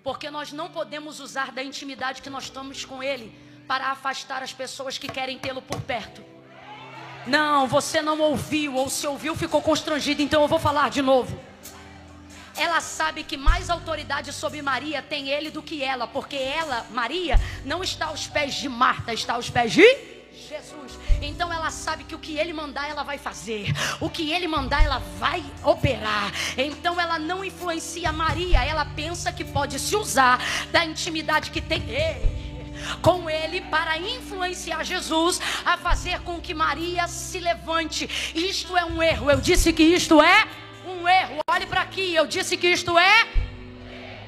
Porque nós não podemos usar da intimidade que nós estamos com Ele para afastar as pessoas que querem tê-lo por perto. Não, você não ouviu, ou se ouviu ficou constrangido, então eu vou falar de novo. Ela sabe que mais autoridade sobre Maria tem ele do que ela, porque ela, Maria, não está aos pés de Marta, está aos pés de Jesus. Então ela sabe que o que ele mandar ela vai fazer, o que ele mandar ela vai operar. Então ela não influencia Maria, ela pensa que pode se usar da intimidade que tem com ele para influenciar Jesus a fazer com que Maria se levante. Isto é um erro. Eu disse que isto é um erro. Olhe para aqui, eu disse que isto é.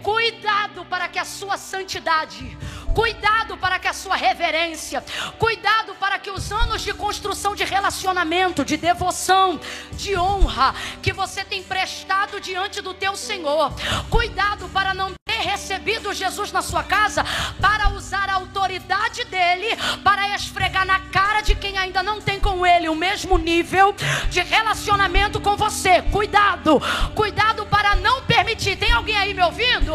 Cuidado para que a sua santidade, cuidado para que a sua reverência, cuidado para que os anos de construção de relacionamento, de devoção, de honra que você tem prestado diante do teu Senhor, cuidado para não ter recebido Jesus na sua casa para usar a autoridade dele para esfregar na cara de quem ainda não tem com ele o mesmo nível de relacionamento com você. Cuidado, cuidado para não permitir. Tem alguém aí me ouvindo?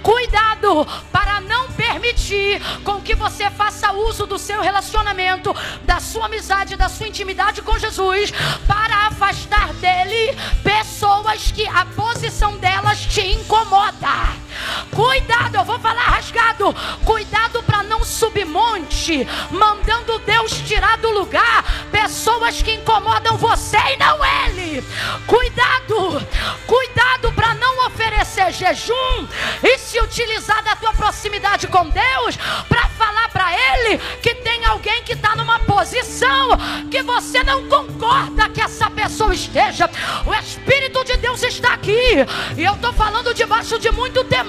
Cuidado para não permitir com que você faça uso do seu relacionamento, da sua amizade, da sua intimidade com Jesus para afastar dele pessoas que a posição delas te incomoda. Cuidado, eu vou falar rasgado. Cuidado para não subir monte mandando Deus tirar do lugar pessoas que incomodam você e não ele. Cuidado, cuidado para não oferecer jejum e se utilizar da tua proximidade com Deus para falar para ele que tem alguém que está numa posição que você não concorda que essa pessoa esteja. O Espírito de Deus está aqui e eu estou falando debaixo de muito temor.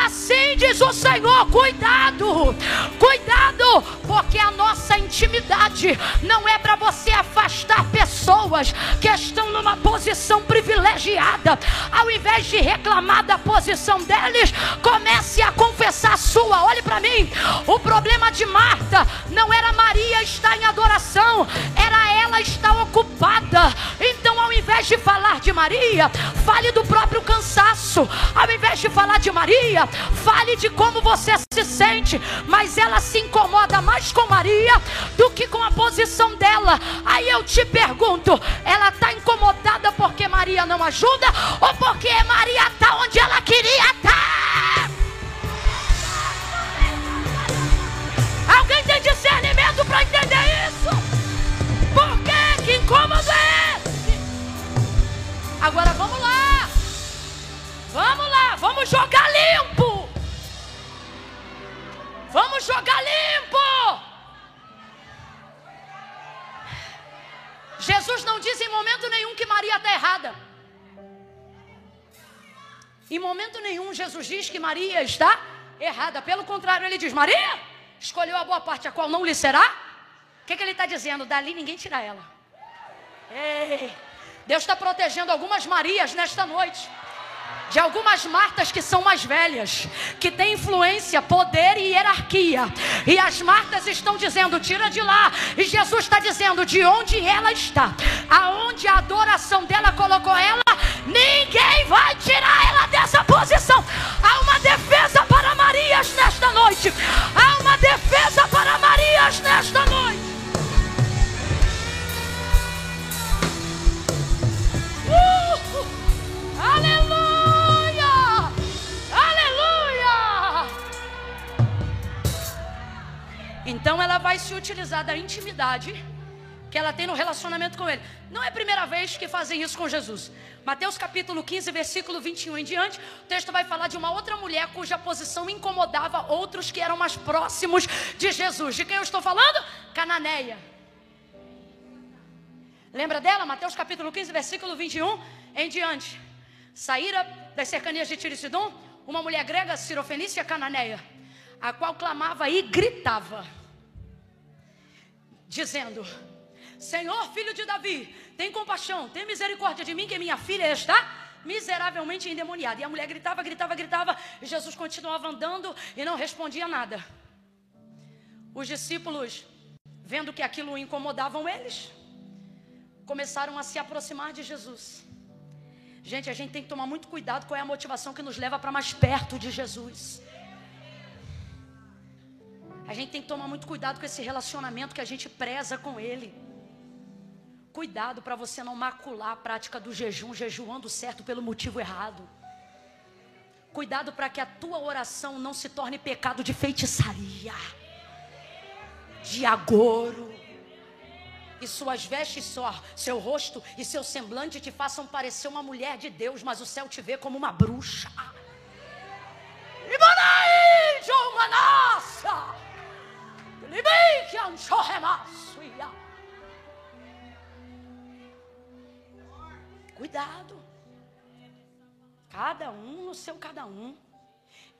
Assim diz o Senhor, cuidado, cuidado, porque a nossa intimidade não é para você afastar pessoas que estão numa posição privilegiada. Ao invés de reclamar da posição deles, comece a confessar a sua. Olhe para mim, o problema de Marta não era Maria estar em adoração, era ela estar ocupada. Então ao invés de falar de Maria, fale do próprio cansaço. Ao invés de falar de Maria, fale de como você se sente. Mas ela se incomoda mais com Maria do que com a posição dela. Aí eu te pergunto, ela está incomodada porque Maria não ajuda ou porque Maria está onde ela queria estar? Alguém tem discernimento para entender isso? Por quê? Que incômodo é esse? Agora vamos lá. Vamos lá, vamos jogar limpo. em momento nenhum que Maria está errada. Em momento nenhum Jesus diz que Maria está errada. Pelo contrário, ele diz: Maria escolheu a boa parte, a qual não lhe será. O que ele está dizendo? Dali ninguém tira ela. Ei, Deus está protegendo algumas Marias nesta noite, de algumas Martas que são mais velhas, que têm influência, poder e hierarquia. E as Martas estão dizendo: tira de lá. E Jesus está dizendo: de onde ela está, aonde a adoração dela colocou ela, ninguém vai tirar ela dessa posição. Há uma defesa para Marias nesta noite. Há uma defesa para Marias nesta noite. Aleluia! Aleluia! Então ela vai se utilizar da intimidade que ela tem no relacionamento com ele. Não é a primeira vez que fazem isso com Jesus. Mateus capítulo 15, versículo 21 em diante, o texto vai falar de uma outra mulher cuja posição incomodava outros que eram mais próximos de Jesus. De quem eu estou falando? Cananeia. Lembra dela? Mateus capítulo 15, versículo 21 em diante. Saíra das cercanias de Tiro e Sidom uma mulher grega, cirofenícia cananeia, a qual clamava e gritava, dizendo: Senhor, filho de Davi, tem compaixão, tem misericórdia de mim, que minha filha está miseravelmente endemoniada. E a mulher gritava, gritava, gritava, e Jesus continuava andando e não respondia nada. Os discípulos, vendo que aquilo incomodavam eles, começaram a se aproximar de Jesus. Gente, a gente tem que tomar muito cuidado qual é a motivação que nos leva para mais perto de Jesus. A gente tem que tomar muito cuidado com esse relacionamento que a gente preza com Ele. Cuidado para você não macular a prática do jejum, jejuando certo pelo motivo errado. Cuidado para que a tua oração não se torne pecado de feitiçaria, de agouro. E suas vestes, seu rosto e seu semblante te façam parecer uma mulher de Deus, mas o céu te vê como uma bruxa. Cuidado. Cada um no seu cada um.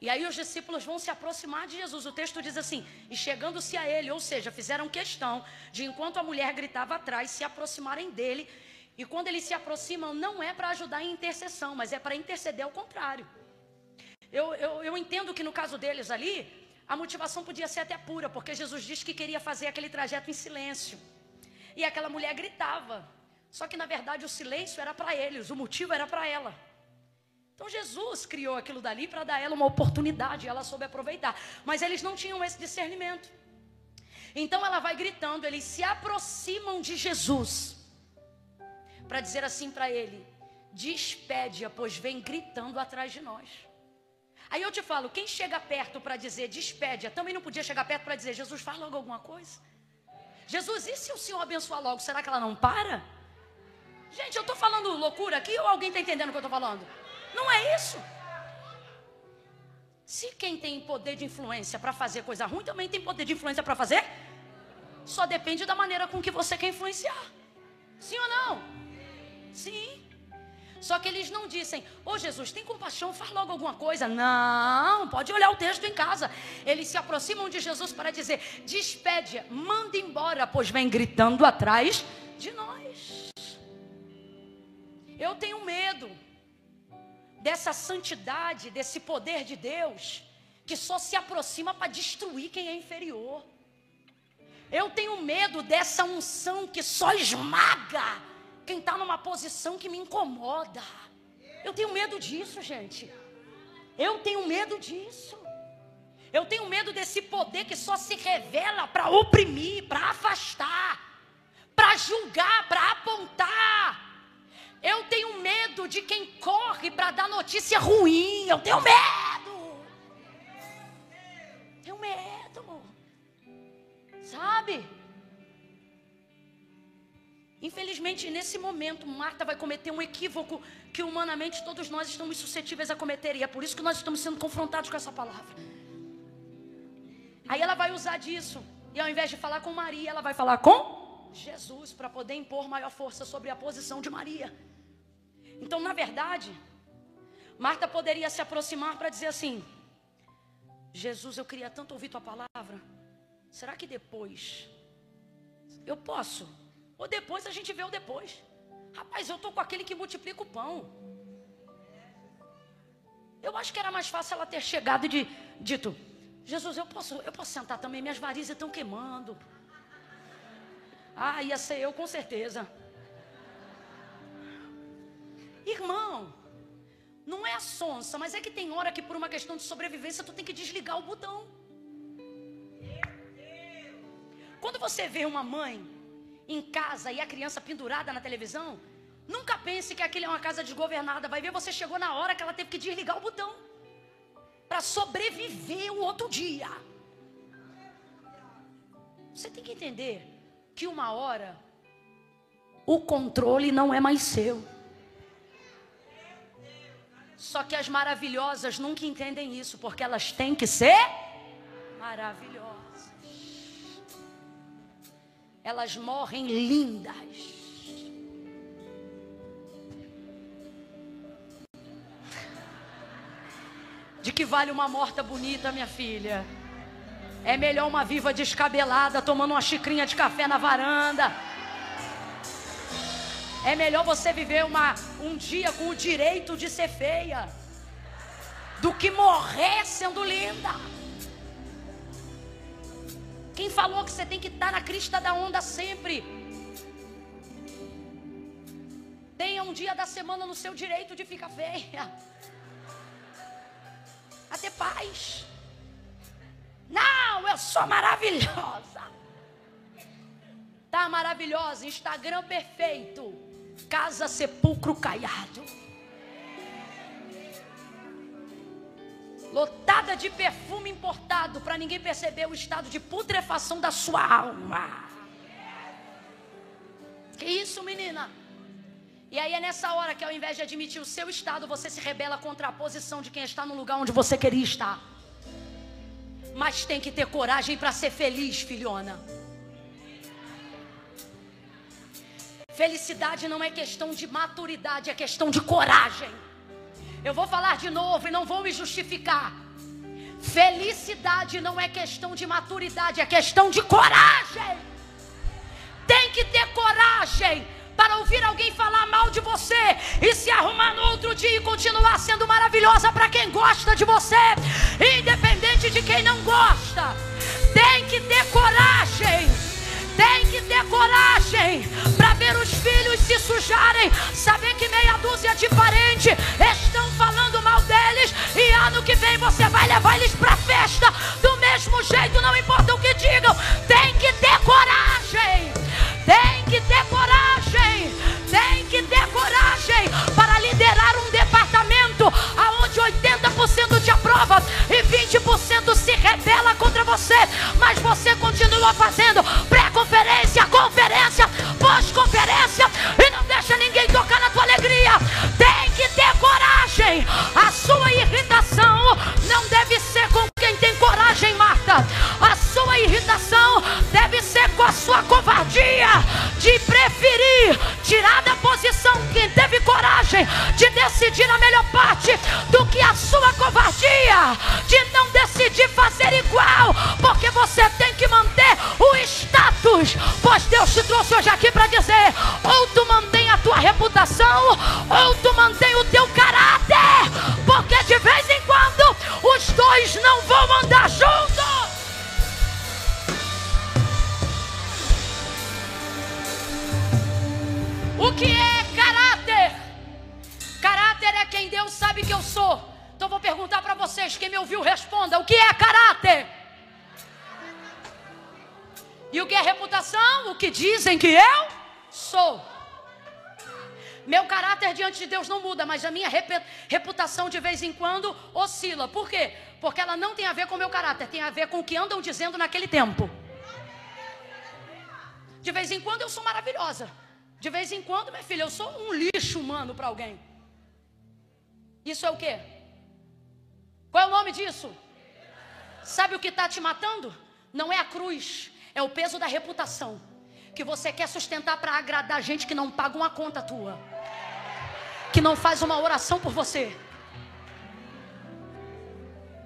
E aí os discípulos vão se aproximar de Jesus. O texto diz assim: e chegando-se a ele, ou seja, fizeram questão de, enquanto a mulher gritava atrás, se aproximarem dele. E quando eles se aproximam, não é para ajudar em intercessão, mas é para interceder ao contrário. Eu entendo que no caso deles ali, a motivação podia ser até pura, porque Jesus disse que queria fazer aquele trajeto em silêncio. E aquela mulher gritava. Só que na verdade o silêncio era para eles, o motivo era para ela. Então Jesus criou aquilo dali para dar a ela uma oportunidade, ela soube aproveitar. Mas eles não tinham esse discernimento. Então ela vai gritando, eles se aproximam de Jesus para dizer assim para ele: despede-a, pois vem gritando atrás de nós. Aí eu te falo, quem chega perto para dizer despede-a, também não podia chegar perto para dizer: Jesus, faz logo alguma coisa. Jesus, e se o Senhor abençoar logo, será que ela não para? Gente, eu estou falando loucura aqui ou alguém está entendendo o que eu estou falando? Não é isso. Se quem tem poder de influência para fazer coisa ruim, também tem poder de influência para fazer. Só depende da maneira com que você quer influenciar. Sim ou não? Sim. Só que eles não dissem: ô Jesus, tem compaixão, faz logo alguma coisa. Não, pode olhar o texto em casa. Eles se aproximam de Jesus para dizer: despede-a, manda embora, pois vem gritando atrás de nós. Eu tenho medo dessa santidade, desse poder de Deus, que só se aproxima para destruir quem é inferior. Eu tenho medo dessa unção que só esmaga quem está numa posição que me incomoda. Eu tenho medo disso, gente. Eu tenho medo disso. Eu tenho medo desse poder que só se revela para oprimir, para afastar, para julgar, para apontar. Eu tenho medo de quem corre para dar notícia ruim. Eu tenho medo. Tenho medo. Sabe? Infelizmente, nesse momento, Marta vai cometer um equívoco que humanamente todos nós estamos suscetíveis a cometer. E é por isso que nós estamos sendo confrontados com essa palavra. Aí ela vai usar disso. E ao invés de falar com Maria, ela vai falar com Jesus, para poder impor maior força sobre a posição de Maria. Então, na verdade, Marta poderia se aproximar para dizer assim: Jesus, eu queria tanto ouvir tua palavra. Será que depois eu posso? Ou depois a gente vê o depois. Rapaz, eu estou com aquele que multiplica o pão. Eu acho que era mais fácil ela ter chegado e dito: Jesus, eu posso sentar também, minhas varizes estão queimando. Ah, ia ser eu com certeza. Irmão, não é a sonsa, mas é que tem hora que por uma questão de sobrevivência tu tem que desligar o botão. Quando você vê uma mãe em casa e a criança pendurada na televisão, nunca pense que aquilo é uma casa desgovernada. Vai ver, você chegou na hora que ela teve que desligar o botão para sobreviver o outro dia. Você tem que entender que uma hora o controle não é mais seu. Só que as maravilhosas nunca entendem isso, porque elas têm que ser maravilhosas. Elas morrem lindas. De que vale uma morta bonita, minha filha? É melhor uma viva descabelada, tomando uma xicrinha de café na varanda. É melhor você viver um dia com o direito de ser feia, do que morrer sendo linda. Quem falou que você tem que estar na crista da onda sempre? Tenha um dia da semana no seu direito de ficar feia. A ter paz. Não, eu sou maravilhosa. Tá maravilhosa, Instagram perfeito, casa sepulcro caiado, lotada de perfume importado, para ninguém perceber o estado de putrefação da sua alma. Que isso, menina? E aí é nessa hora que, ao invés de admitir o seu estado, você se rebela contra a posição de quem está no lugar onde você queria estar. Mas tem que ter coragem para ser feliz, filhona. Felicidade não é questão de maturidade, é questão de coragem. Eu vou falar de novo e não vou me justificar. Felicidade não é questão de maturidade, é questão de coragem. Tem que ter coragem para ouvir alguém falar mal de você e se arrumar no outro dia e continuar sendo maravilhosa para quem gosta de você, independente de quem não gosta. Tem que ter coragem. Tem que ter coragem para ver os filhos se sujarem, saber que meia dúzia de parentes estão falando mal deles, e ano que vem você vai levar eles para a festa do mesmo jeito, não importa o que digam. Tem que ter coragem. Tem que ter coragem. Tem que ter coragem para liderar um departamento aonde 80% te aprova e 20% se rebela contra você, mas você continua fazendo pré-conferência, conferência, pós-conferência e não deixa ninguém tocar na tua alegria. Tem que ter coragem. A sua irritação não deve ser com quem tem coragem, Marta. A sua irritação deve ser com a sua covardia de preferir tirar da posição quem teve coragem de decidir a melhor parte, do que a sua covardia de não decidir fazer igual, porque você tem que manter o status. Pois Deus te trouxe hoje aqui para dizer: ou tu mantém a tua reputação, ou tu mantém o teu caráter, porque de vez em quando os dois não vão andar juntos. O que é caráter? Caráter é quem Deus sabe que eu sou. Então vou perguntar para vocês, quem me ouviu responda: o que é caráter? E o que é reputação? O que dizem que eu sou. Meu caráter diante de Deus não muda, mas a minha reputação de vez em quando oscila. Por quê? Porque ela não tem a ver com o meu caráter, tem a ver com o que andam dizendo naquele tempo. De vez em quando eu sou maravilhosa. De vez em quando, minha filha, eu sou um lixo humano para alguém. Isso é o quê? Qual é o nome disso? Sabe o que está te matando? Não é a cruz, é o peso da reputação. que você quer sustentar para agradar gente que não paga uma conta tua, que não faz uma oração por você.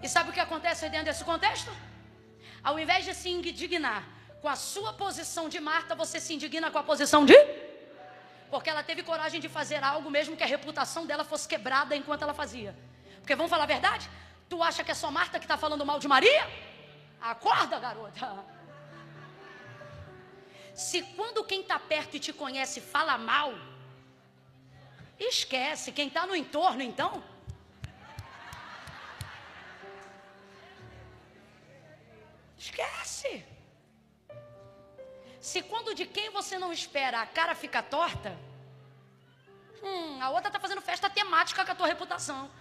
E sabe o que acontece dentro desse contexto? Ao invés de se indignar com a sua posição de Marta, você se indigna com a posição de... Porque ela teve coragem de fazer algo mesmo que a reputação dela fosse quebrada enquanto ela fazia. Porque vamos falar a verdade? Tu acha que é só Marta que está falando mal de Maria? Acorda, garota. Se quando quem está perto e te conhece fala mal, esquece. Quem está no entorno, então... esquece. Se quando de quem você não espera a cara fica torta, a outra está fazendo festa temática com a tua reputação.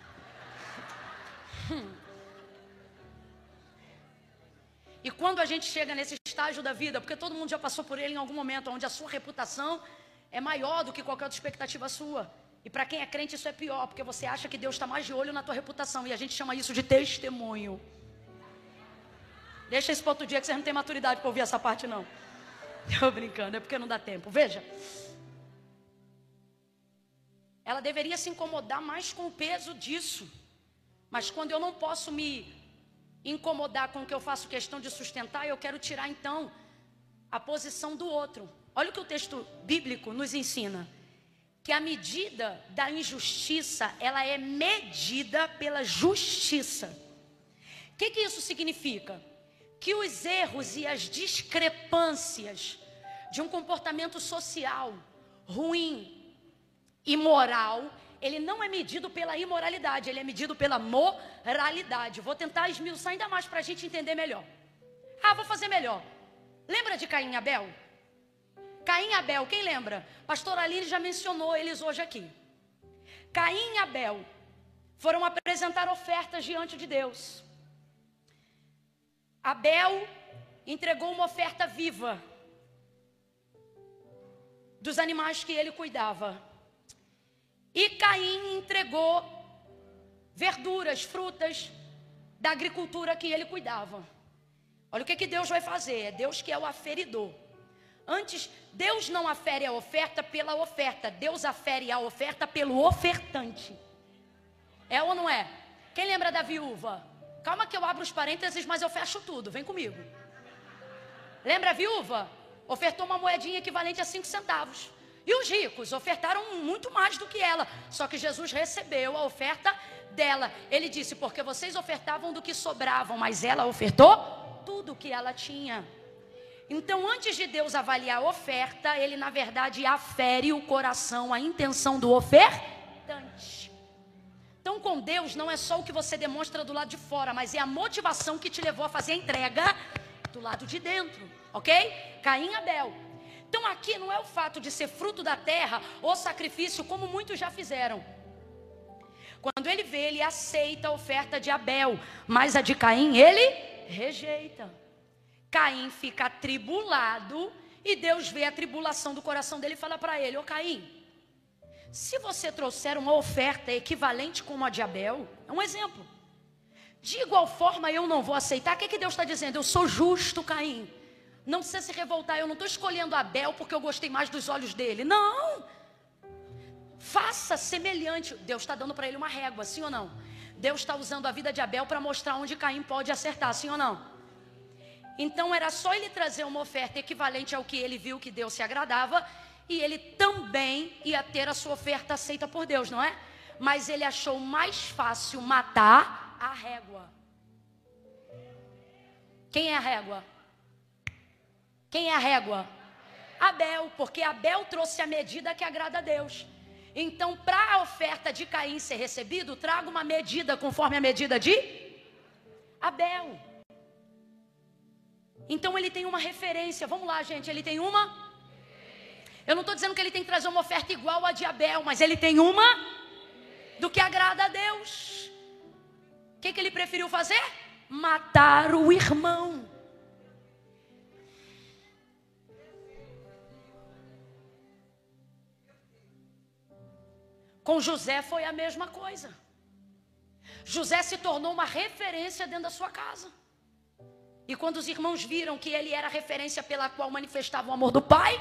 E quando a gente chega nesse estágio da vida, porque todo mundo já passou por ele em algum momento, onde a sua reputação é maior do que qualquer outra expectativa sua. E para quem é crente isso é pior, porque você acha que Deus está mais de olho na tua reputação. E a gente chama isso de testemunho. Deixa isso para outro dia que você não tem maturidade para ouvir essa parte não. Estou brincando, é porque não dá tempo. Veja. Ela deveria se incomodar mais com o peso disso. Mas quando eu não posso me incomodar com o que eu faço questão de sustentar, eu quero tirar então a posição do outro. Olha o que o texto bíblico nos ensina. Que a medida da injustiça, ela é medida pela justiça. O que isso significa? Que os erros e as discrepâncias de um comportamento social ruim, imoral, ele não é medido pela imoralidade, ele é medido pela moralidade. Vou tentar esmiuçar ainda mais para a gente entender melhor. Vou fazer melhor. Lembra de Caim e Abel? Caim e Abel, quem lembra? Pastor Aline já mencionou eles hoje aqui. Caim e Abel foram apresentar ofertas diante de Deus. Abel entregou uma oferta viva dos animais que ele cuidava. E Caim entregou verduras, frutas da agricultura que ele cuidava. Olha o que Deus vai fazer. É Deus que é o aferidor. Antes, Deus não afere a oferta pela oferta. Deus afere a oferta pelo ofertante. É ou não é? Quem lembra da viúva? Calma que eu abro os parênteses, mas eu fecho tudo. Vem comigo. Lembra a viúva? Ofertou uma moedinha equivalente a 5 centavos. E os ricos ofertaram muito mais do que ela. Só que Jesus recebeu a oferta dela. Ele disse, porque vocês ofertavam do que sobravam, mas ela ofertou tudo o que ela tinha. Então, antes de Deus avaliar a oferta, Ele na verdade afere o coração, a intenção do ofertante. Então, com Deus não é só o que você demonstra do lado de fora, mas é a motivação que te levou a fazer a entrega do lado de dentro, ok? Caim e Abel. Então, aqui não é o fato de ser fruto da terra ou sacrifício, como muitos já fizeram. Quando ele vê, ele aceita a oferta de Abel, mas a de Caim ele rejeita. Caim fica atribulado e Deus vê a tribulação do coração dele e fala para ele, ô Caim, se você trouxer uma oferta equivalente com a de Abel, é um exemplo. De igual forma eu não vou aceitar. O que Deus está dizendo? Eu sou justo, Caim. Não precisa se revoltar, eu não estou escolhendo Abel porque eu gostei mais dos olhos dele. Não. Faça semelhante. Deus está dando para ele uma régua, sim ou não? Deus está usando a vida de Abel para mostrar onde Caim pode acertar, sim ou não? Então era só ele trazer uma oferta equivalente ao que ele viu que Deus se agradava, e ele também ia ter a sua oferta aceita por Deus, não é? Mas ele achou mais fácil matar a régua. Quem é a régua? Quem é a régua? Abel, porque Abel trouxe a medida que agrada a Deus. Então, para a oferta de Caim ser recebido, traga uma medida conforme a medida de Abel. Então ele tem uma referência. Vamos lá, gente, ele tem uma. Eu não estou dizendo que ele tem que trazer uma oferta igual a de Abel, mas ele tem uma do que agrada a Deus. O que ele preferiu fazer? Matar o irmão. Com José foi a mesma coisa. José se tornou uma referência dentro da sua casa. E quando os irmãos viram que ele era a referência pela qual manifestava o amor do pai,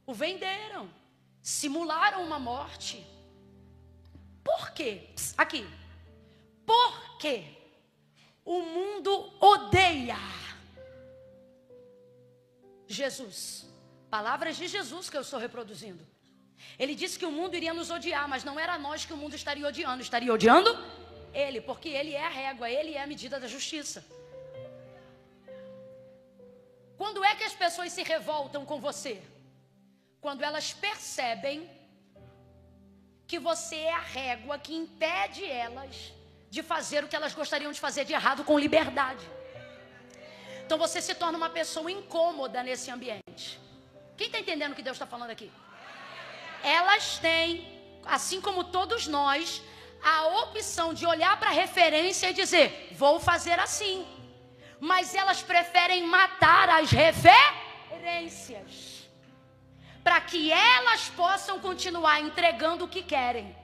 o venderam, simularam uma morte. Por quê? Aqui. Por quê? O mundo odeia Jesus. Palavras de Jesus que eu estou reproduzindo. Ele disse que o mundo iria nos odiar, mas não era nós que o mundo estaria odiando. Estaria odiando ele, porque ele é a régua, ele é a medida da justiça. Quando é que as pessoas se revoltam com você? Quando elas percebem que você é a régua que impede elas de fazer o que elas gostariam de fazer de errado com liberdade. Então você se torna uma pessoa incômoda nesse ambiente. Quem está entendendo o que Deus está falando aqui? Elas têm, assim como todos nós, a opção de olhar para a referência e dizer, vou fazer assim. Mas elas preferem matar as referências, para que elas possam continuar entregando o que querem,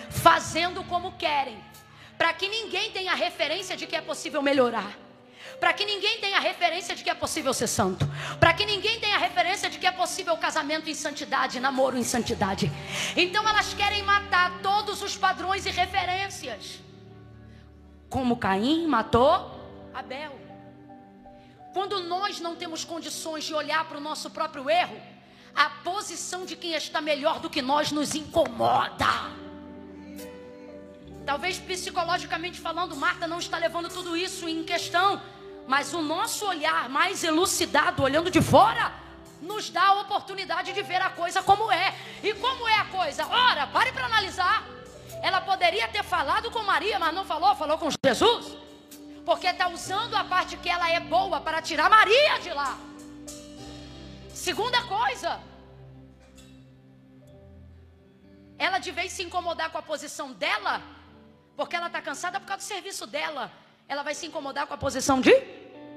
fazendo como querem, para que ninguém tenha referência de que é possível melhorar, para que ninguém tenha referência de que é possível ser santo, para que ninguém tenha referência de que é possível casamento em santidade, namoro em santidade. Então elas querem matar todos os padrões e referências, como Caim matou Abel. Quando nós não temos condições de olhar para o nosso próprio erro, a posição de quem está melhor do que nós nos incomoda. Talvez psicologicamente falando, Marta não está levando tudo isso em questão, mas o nosso olhar mais elucidado, olhando de fora, nos dá a oportunidade de ver a coisa como é. E como é a coisa? Ora, pare para analisar. Ela poderia ter falado com Maria, mas não falou, falou com Jesus, porque está usando a parte que ela é boa para tirar Maria de lá. Segunda coisa, ela de vez se incomodar com a posição dela, porque ela está cansada por causa do serviço dela, ela vai se incomodar com a posição de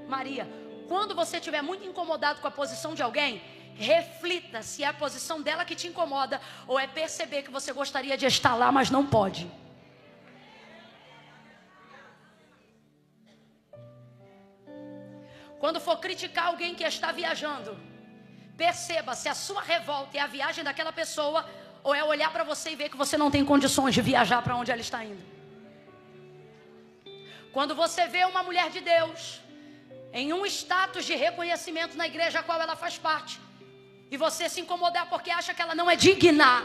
Maria. Quando você estiver muito incomodado com a posição de alguém, reflita se é a posição dela que te incomoda, ou é perceber que você gostaria de estar lá, mas não pode. Quando for criticar alguém que está viajando, perceba se a sua revolta é a viagem daquela pessoa, ou é olhar para você e ver que você não tem condições de viajar para onde ela está indo. Quando você vê uma mulher de Deus em um status de reconhecimento na igreja a qual ela faz parte, e você se incomodar porque acha que ela não é digna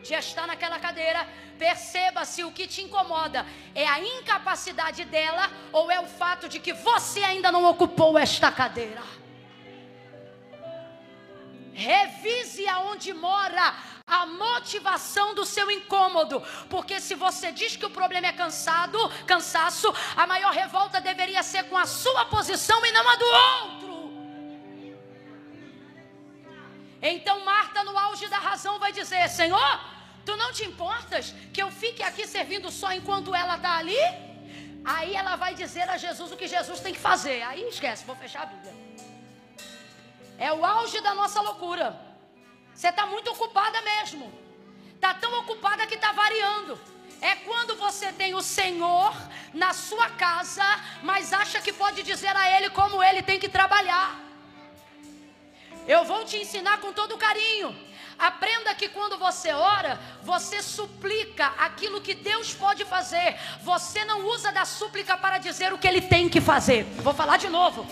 de estar naquela cadeira, perceba se o que te incomoda é a incapacidade dela, ou é o fato de que você ainda não ocupou esta cadeira. Revise aonde mora a motivação do seu incômodo, porque se você diz que o problema é cansaço, a maior revolta deveria ser com a sua posição e não a do outro. Então Marta, no auge da razão, vai dizer, Senhor, tu não te importas que eu fique aqui servindo só enquanto ela está ali? Aí ela vai dizer a Jesus o que Jesus tem que fazer. Aí esquece, vou fechar a Bíblia. É o auge da nossa loucura. Você está muito ocupada mesmo. Está tão ocupada que está variando. É quando você tem o Senhor na sua casa, mas acha que pode dizer a Ele como Ele tem que trabalhar. Eu vou te ensinar com todo carinho. Aprenda que quando você ora, você suplica aquilo que Deus pode fazer. Você não usa da súplica para dizer o que Ele tem que fazer. Vou falar de novo.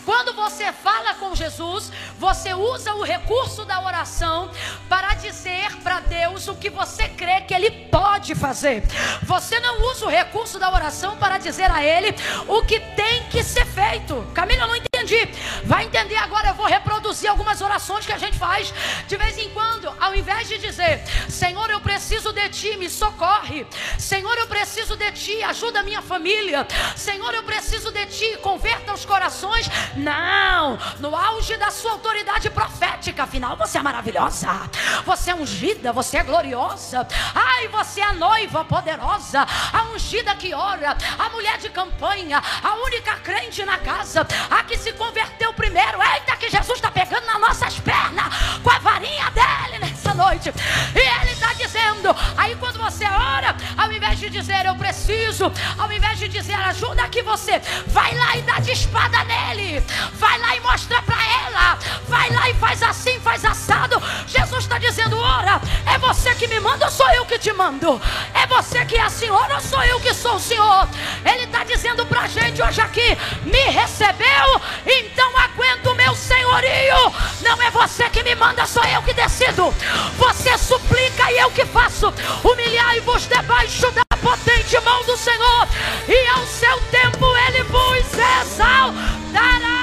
Quando você fala com Jesus, você usa o recurso da oração para dizer para Deus o que você crê que Ele pode fazer. Você não usa o recurso da oração para dizer a Ele o que tem que ser feito. Camila, eu não entendi. Vai entender agora, eu vou reproduzir algumas orações que a gente faz de vez em quando. Ao invés de dizer, Senhor, eu preciso de Ti, me socorre. Senhor, eu preciso de Ti, ajuda a minha família. Senhor, eu preciso de Ti, converta os corações. Não, no auge da sua autoridade profética, afinal você é maravilhosa, você é ungida, você é gloriosa. Ai, você é a noiva poderosa, a ungida que ora, a mulher de campanha, a única crente na casa, a que se converteu primeiro. Eita, que Jesus está pegando nas nossas pernas com a varinha dele nessa noite, e Ele está dizendo. Aí quando você ora, ao invés de dizer eu preciso, ao invés invés de dizer, ajuda aqui você, vai lá e dá de espada nele, vai lá e mostra para ela, vai lá e faz assim, faz assado. Jesus está dizendo, ora, é você que me manda ou sou eu que te mando? É você que é a senhora ou sou eu que sou o senhor? Ele está dizendo para a gente hoje aqui, me recebeu, então aguenta o meu senhorio. Não é você que me manda, sou eu que decido. Você suplica e eu que faço. Humilhai-vos debaixo da potente mão do Senhor, e ao seu tempo Ele vos exaltará.